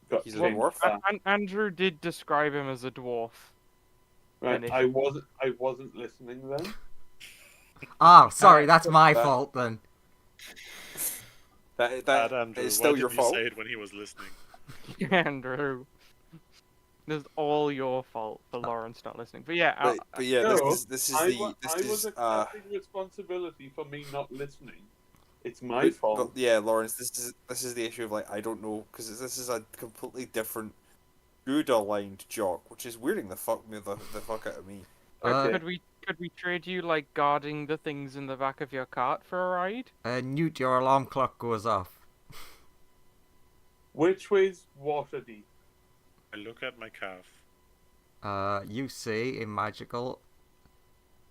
got He's a changed dwarf? back. Andrew did describe him as a dwarf. Right, and if- I wasn't listening then. Oh, sorry, Alright, that's my that- fault then. That Bad Andrew, is why still did your you fault. say it when he was listening? Andrew. This is all your fault for Lawrence not listening. But yeah, But yeah, No, this is I the was accepting responsibility for me not listening. It's my but fault. yeah, Lawrence, this is the issue of like I don't know because this is a completely different good aligned jock, which is weirding the fuck out of me. Okay. could we trade you like guarding the things in the back of your cart for a ride? Newt, your alarm clock goes off. Which way's Waterdeep? I look at my calf. You see a magical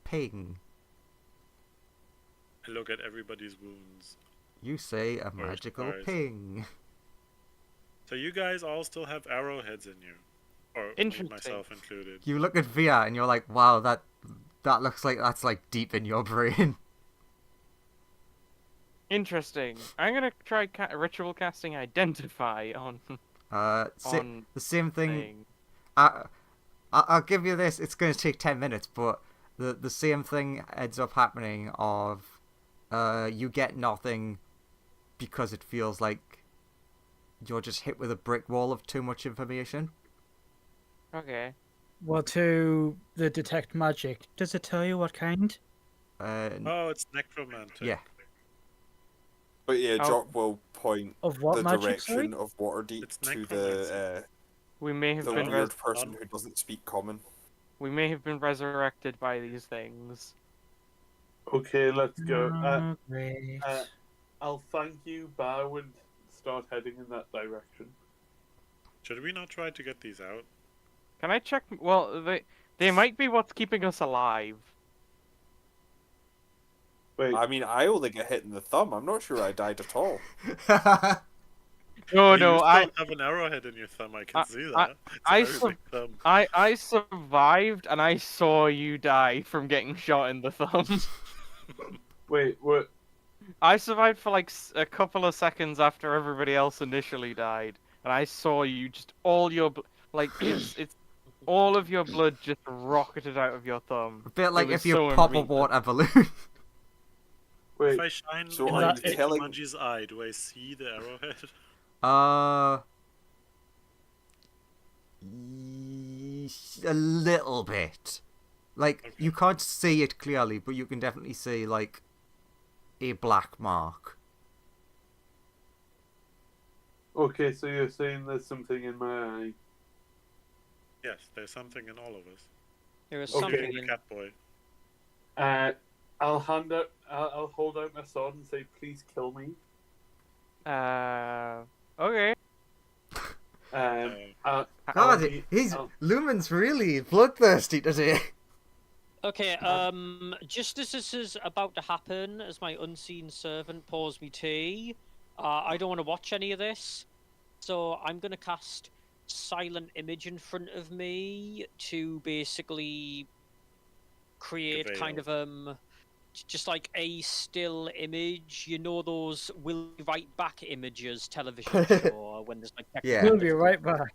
ping. I look at everybody's wounds. You see a Or magical stars. ping. So you guys all still have arrowheads in you, or me, Interesting. myself included. You look at Via and you're like, wow, that looks like that's like deep in your brain. Interesting. I'm gonna try ritual casting identify on on The same thing. thing. I'll give you this. It's going to take 10 minutes, but the same thing ends up happening of you get nothing because it feels like you're just hit with a brick wall of too much information. Okay. Well, to the detect magic, does it tell you what kind? Oh, it's necromantic. Yeah. But yeah, Oh. Jock will point Of what the magic, sorry? direction of Waterdeep It's to necromancy. We may have the been weird person who doesn't speak common. we may have been resurrected by these things. Okay, let's go. Oh, great. I'll thank you, bow, and start heading in that direction. Should we not try to get these out? Can I check? Well, they might be what's keeping us alive. Wait, I mean, I only get hit in the thumb. I'm not sure I died at all. No, You no, still I have an arrowhead in your thumb. I can see that. I- It's a I very saw- big thumb. I survived and I saw you die from getting shot in the thumb. wait, what? I survived for like a couple of seconds after everybody else initially died, and I saw you just all your it's all of your blood just rocketed out of your thumb. A bit like was if you so pop a unreal. water balloon. Wait, If I shine So in are the you telling- Manji's eye, do I see the arrowhead? A little bit. Like, Okay. you can't see it clearly, but you can definitely see, like, a black mark. okay, so you're saying there's something in my eye. Yes, there's something in all of us. There is Okay. something in. Cat boy. I'll hold out my sword and say, please kill me. Okay. God, Lumen's really bloodthirsty today. Okay, just as this is about to happen, as my unseen servant pours me tea, I don't want to watch any of this, so I'm going to cast Silent Image in front of me to basically create kind of, just like a still image, you know those will be right back images television show when there's like Yeah. We'll be right back.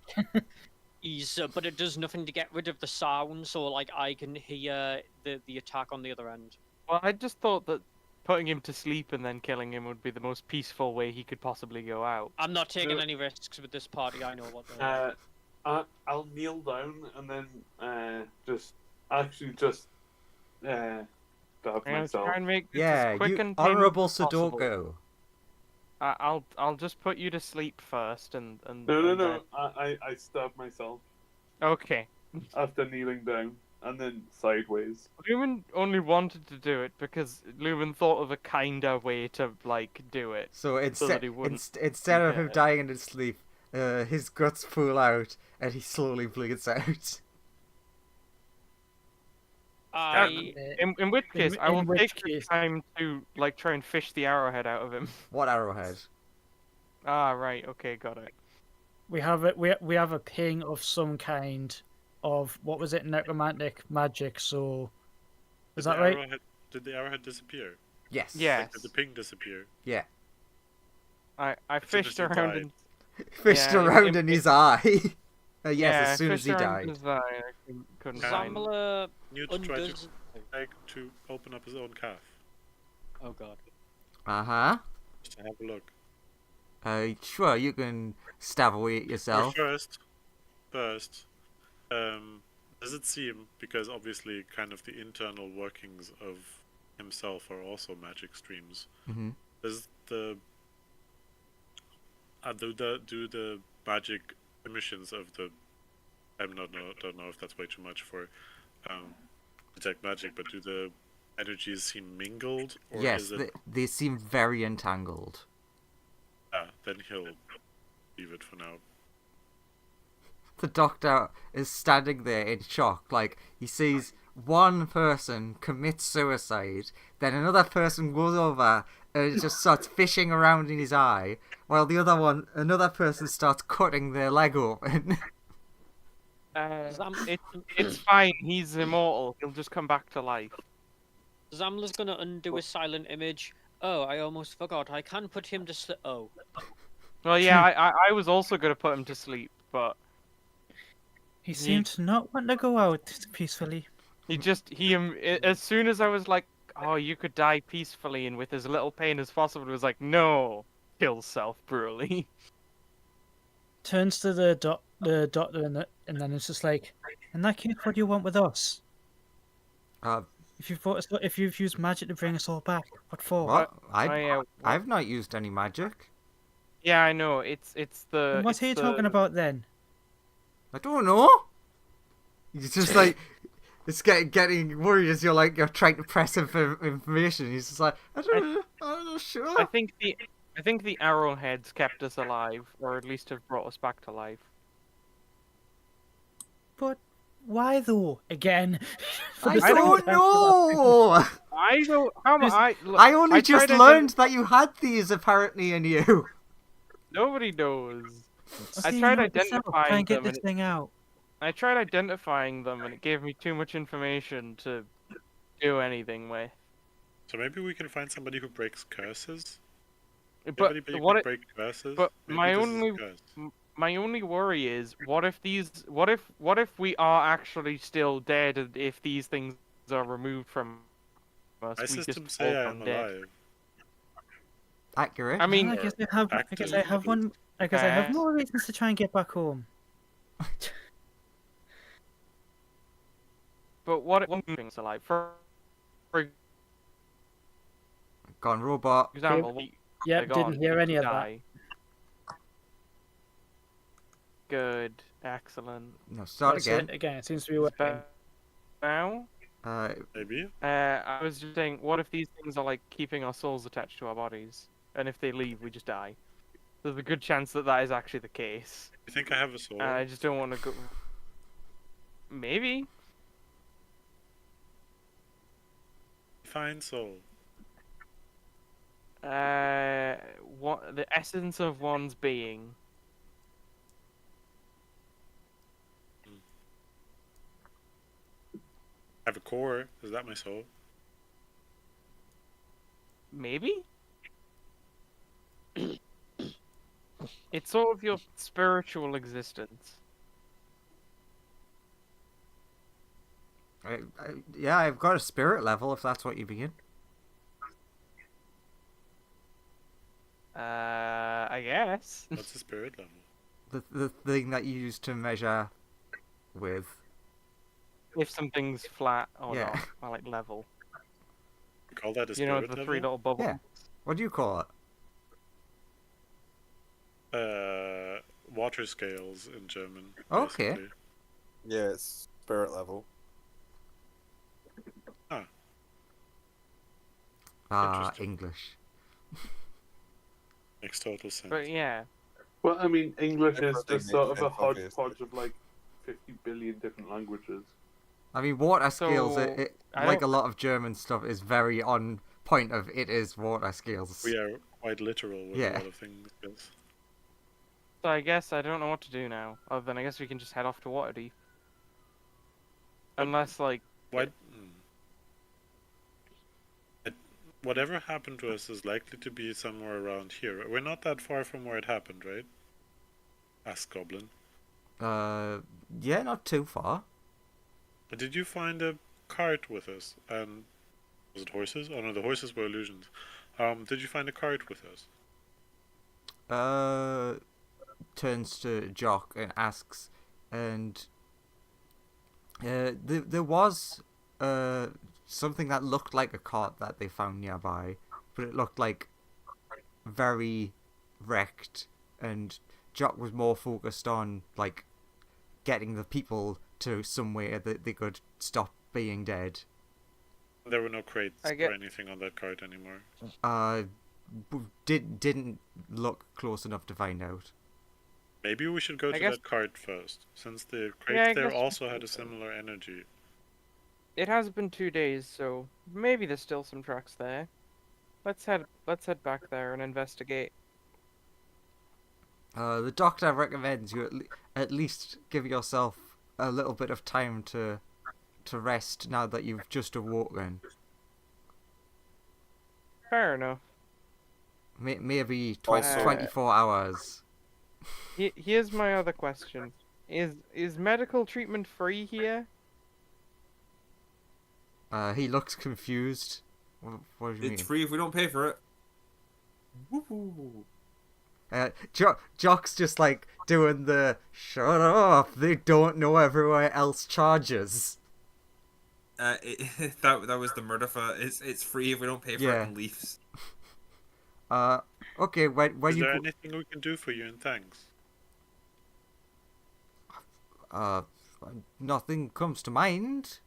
but it does nothing to get rid of the sound, so like I can hear the attack on the other end. Well, I just thought that putting him to sleep and then killing him would be the most peaceful way he could possibly go out. I'm not taking No. any risks with this party. I know what they're I'll kneel down and then just stab I'm gonna myself. try and make this Yeah, as quick you and painless honourable as possible. Sudoku. I'll just put you to sleep first and No, and no. I stab myself Okay. after kneeling down and then sideways. Lumen only wanted to do it because Lumen thought of a kinder way to like do it. So that instead, he wouldn't instead of him dead. dying in his sleep, his guts pull out and he slowly bleeds out. In which case, I will in which take the case- time to like try and fish the arrowhead out of him. What arrowhead? Ah, right. Okay, got it. We have we have a ping of some kind of what was it, necromantic magic. So is that right? Did the arrowhead disappear? Yes. Yeah. Like, did the ping disappear? Yeah. I As soon fished as he around died. and Fished Yeah, around it- in his eye. Yes, yeah, as soon I as he fished around died. his eye, I couldn't find. Zamla Newt tried undoes. to open up his own calf. Oh god. Uh-huh. Just to have a look. Sure, you can stab away at Or yourself. first, does it seem, because obviously kind of the internal workings of himself are also magic streams, Mm-hmm. does the do the magic emissions of the don't know if that's way too much for detect magic, but do the energies seem mingled, or Yes, is it they seem very entangled. then he'll leave it for now. The doctor is standing there in shock, like, he sees one person commit suicide, then another person goes over and just starts fishing around in his eye, while another person starts cutting their leg open. It's fine. He's immortal. He'll just come back to life. Zamla's gonna undo a silent image. Oh, I almost forgot. I can put him to sleep. Oh. Well, yeah, I was also gonna put him to sleep, but He seemed to not want to go out peacefully. he as soon as I was like, "Oh, you could die peacefully and with as little pain as possible." It was like, "No, kill self brutally." Turns to the doctor, and then it's just like, in that case, what do you want with us? Uh, If you've used magic to bring us all back, what for? what? I I've not used any magic. Yeah, I know. It's the. And what it's are you the... talking about then? I don't know. It's just like it's getting worried as you're trying to press him for information. He's just like, I don't know. I'm not sure. I think the arrowheads kept us alive, or at least have brought us back to life. But why though? Again, I don't know. I don't. How am I? Look, I only just tried learned that you had these apparently in you. Nobody knows. I See, tried you know it yourself. Try identifying and get them, this thing out. I tried identifying them, and it gave me too much information to do anything with. So maybe we can find somebody who breaks curses. But Anybody who what? can break curses. But Maybe my this is a only curse. my only worry is, what if we are actually still dead, and if these things are removed from us, My we just systems fall say I from am dead. alive. Accurate. I mean, I guess I have. I guess I have one. I guess I have more reasons to try and get back home. but what if one thing's alive? For Gone robot. example, they're Yep, gone, didn't hear we any of that. die. Good, excellent. No, start That's again. it. Again, it seems to be working. Now, Maybe. I was just saying, what if these things are like keeping our souls attached to our bodies, and if they leave, we just die? There's a good chance that that is actually the case. You think I have a soul? And I just don't want to go. Maybe. Fine soul. What the essence of one's being. I have a core. Is that my soul? Maybe. It's sort of your spiritual existence. Yeah, I've got a spirit level if that's what you begin. I guess. What's the spirit level? The thing that you use to measure with. If something's flat or Yeah. not, or like level. You call that a You spirit know, the level? three little bubbles. Yeah. What do you call it? Water scales in German. Okay. basically. Yeah, it's spirit level. Interesting. English. Makes total sense. But yeah, Well, I mean, English is Everything just sort of a makes sense, obviously. hodgepodge of like 50 billion different languages. I mean, water scales, So, I like a don't- lot of German stuff, is very on point of it is water scales. We are quite literal with Yeah. a lot of things. Yes. so I guess I don't know what to do now. Other than I guess we can just head off to Waterdeep. Unless like Why? Whatever happened to us is likely to be somewhere around here. We're not that far from where it happened, right? Asked Goblin. Yeah, not too far. But did you find a cart with us? And was it horses? Oh no, the horses were illusions. Did you find a cart with us? Turns to Jock and asks, and there was something that looked like a cart that they found nearby, but it looked like very wrecked, and Jock was more focused on like getting the people to somewhere that they could stop being dead. There were no crates I get- or anything on that cart anymore. Didn't look close enough to find out. Maybe we should go I to guess- that cart first, since the I crates there guess- also had a similar energy. it has been 2 days, so maybe there's still some tracks there. Let's head back there and investigate. The doctor recommends you at least give yourself a little bit of time to rest now that you've just awoken. Fair enough. Maybe Also- 24 hours. Here's my other question: Is medical treatment free here? He looks confused. What do you It's mean? free if we don't pay for it. Woohoo! Jock's just like doing the shut up. They don't know everywhere else charges. That was the Murderfa. It's free if we don't pay for Yeah. it and leaves. Okay. When Is you there anything we can do for you in thanks? nothing comes to mind.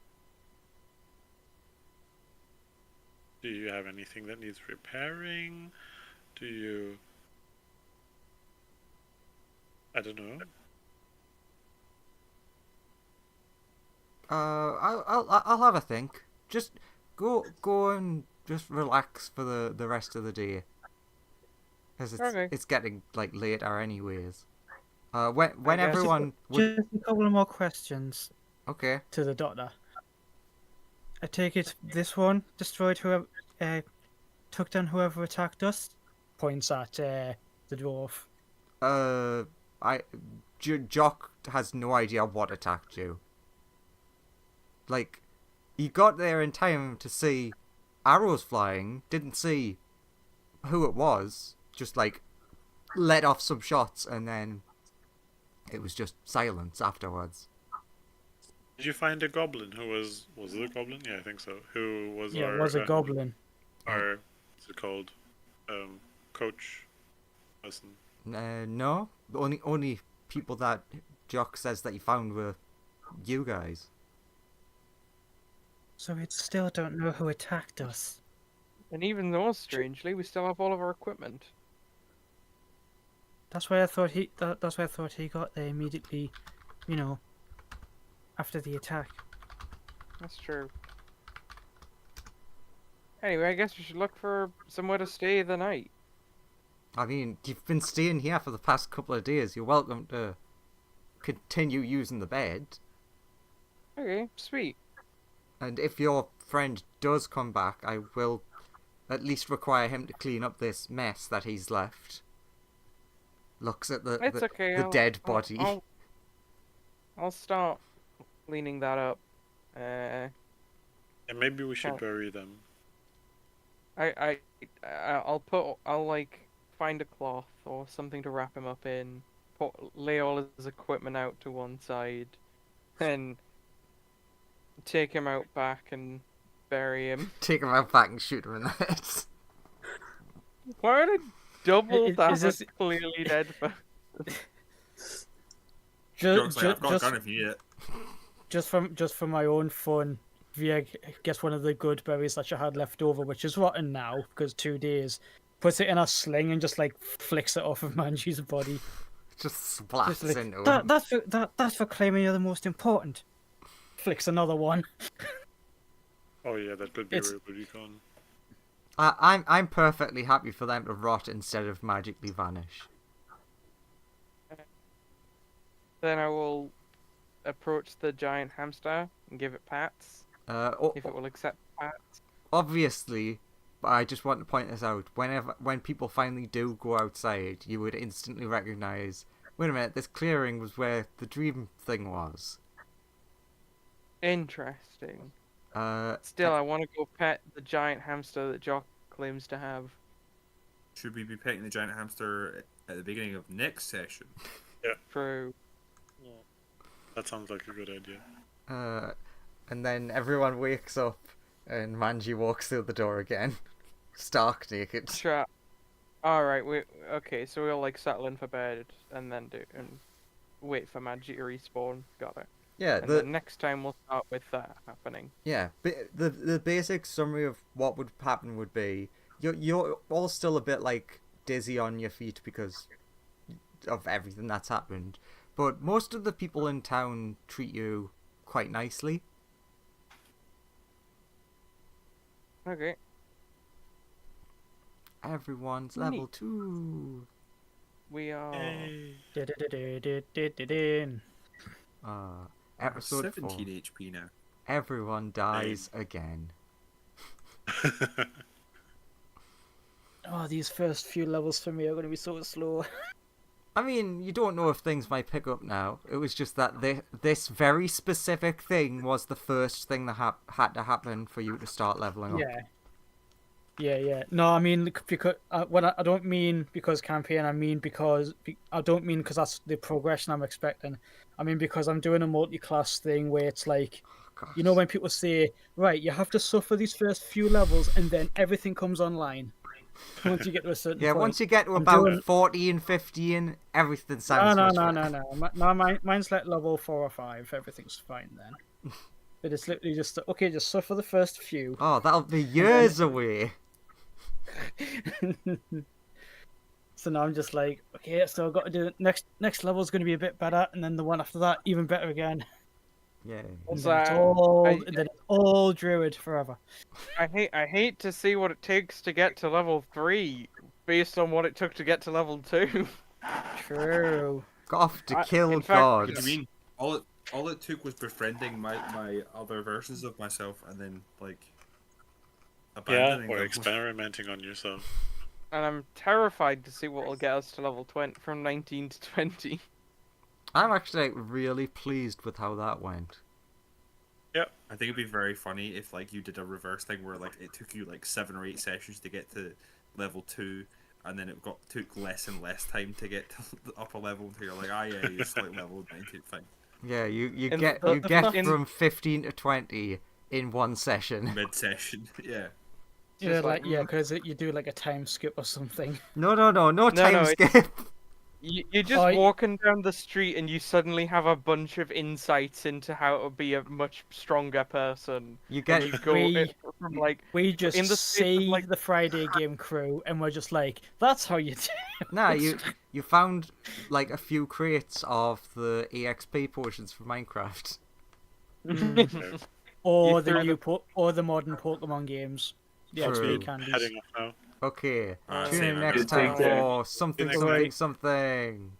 Do you have anything that needs repairing? Do you... I don't know. I'll have a think. Just go and just relax for the rest of the day. Because Okay. it's getting like later anyways. When I guess. everyone would... Just a couple of more questions Okay. to the doctor. I take it this one destroyed whoever, took down whoever attacked us. Points at the dwarf. Jock has no idea what attacked you. Like, he got there in time to see arrows flying, didn't see who it was, just like let off some shots, and then it was just silence afterwards. Did you find a goblin who was it a goblin? Yeah, I think so. Who was Yeah, our, it was a goblin. our, what's it called? Coach person. No, the only people that Jock says that he found were you guys. So we still don't know who attacked us. And even more strangely, we still have all of our equipment. That's why I thought that's why I thought he got there immediately, you know, after the attack. That's true. Anyway, I guess we should look for somewhere to stay the night. I mean, you've been staying here for the past couple of days. You're welcome to continue using the bed. Okay, sweet. And if your friend does come back, I will at least require him to clean up this mess that he's left. Looks at the It's okay. the dead body. I'll start cleaning that up. And maybe we should Oh. bury them. I'll like find a cloth or something to wrap him up in. Lay all his equipment out to one side, and take him out back and bury him. Take him out back and shoot him in the head. Why would I double Is that this- clearly dead for? Joke's like, I've got a Just gun if you need it. just for my own fun, Via gets one of the good berries that you had left over, which is rotten now because 2 days. Puts it in a sling and just like flicks it off of Manji's body. Just splats Just like, into him. that's for claiming you're the most important. Flicks another one. Oh yeah, that could be It's- a real recon. I'm perfectly happy for them to rot instead of magically vanish. Then I will approach the giant hamster and give it pats if it will accept pats. Obviously, but I just want to point this out. When people finally do go outside, you would instantly recognize. Wait a minute, this clearing was where the dream thing was. Interesting. Uh, Still, I want to go pet the giant hamster that Jock claims to have. Should we be petting the giant hamster at the beginning of next session? True. That sounds like a good idea. and then everyone wakes up, and Manji walks through the door again, stark naked. Sure. All right. Okay. So we'll like settle in for bed and then wait for Magi to respawn. Got it. Yeah, And then next time we'll start with that happening. the basic summary of what would happen would be you're all still a bit like dizzy on your feet because of everything that's happened, but most of the people in town treat you quite nicely. Okay. Everyone's Neat. level 2. We are. Dun-dun-dun-dun-dun-dun. Episode 4. 17 HP now. Everyone dies again. Oh, these first few levels for me are going to be so slow. I mean, you don't know if things might pick up now. It was just that this very specific thing was the first thing that had to happen for you to start leveling up. Yeah. Yeah. No, I mean because when I don't mean because campaign. I mean because I don't mean because that's the progression I'm expecting. I mean because I'm doing a multi-class thing where it's like, you know, when people say, right, you have to suffer these first few levels and then everything comes online once you get to a certain Yeah, point. once you get to I'm about doing- 14, 15, everything No, sounds no, much no, better. no, no. No, mine's like level 4 or 5. Everything's fine then. But it's literally just okay. Just suffer the first few. Oh, that'll be years away. So now I'm just like, okay, so I've got to do it. Next level's going to be a bit better, and then the one after that even better again. Yeah. And Also, then it's all druid forever. I hate to see what it takes to get to level 3 based on what it took to get to level 2. True. Got off to kill in fact, gods. What do you mean? All it took was befriending my other versions of myself and then like Yeah, abandoning or them. experimenting on yourself. And I'm terrified to see what will get us to level 20 from 19 to 20. I'm actually really pleased with how that went. I think it'd be very funny if like you did a reverse thing where like it took you like 7 or 8 sessions to get to level 2, and then it took less and less time to get to the upper level until you're like, yeah, you're just like level 19 thing. Yeah, you And get the- you the get fucking- from 15 to 20 in one session. Mid session, yeah. Yeah, Just like like, yeah, because you do like a time skip or something. No time no, skip. You're just Oh, walking down the street and you suddenly have a bunch of insights into how to be a much stronger person. You And get you go from like We just in the space of, see like- the Friday game crew, and we're just like, that's how you do. nah. You found like a few crates of the EXP potions for Minecraft. Or You the threw new or the modern Pokemon games. The True. XP candies. Heading off now. Okay, Alright, tune see in you, next man. time Take care. for something, Next something, time. something.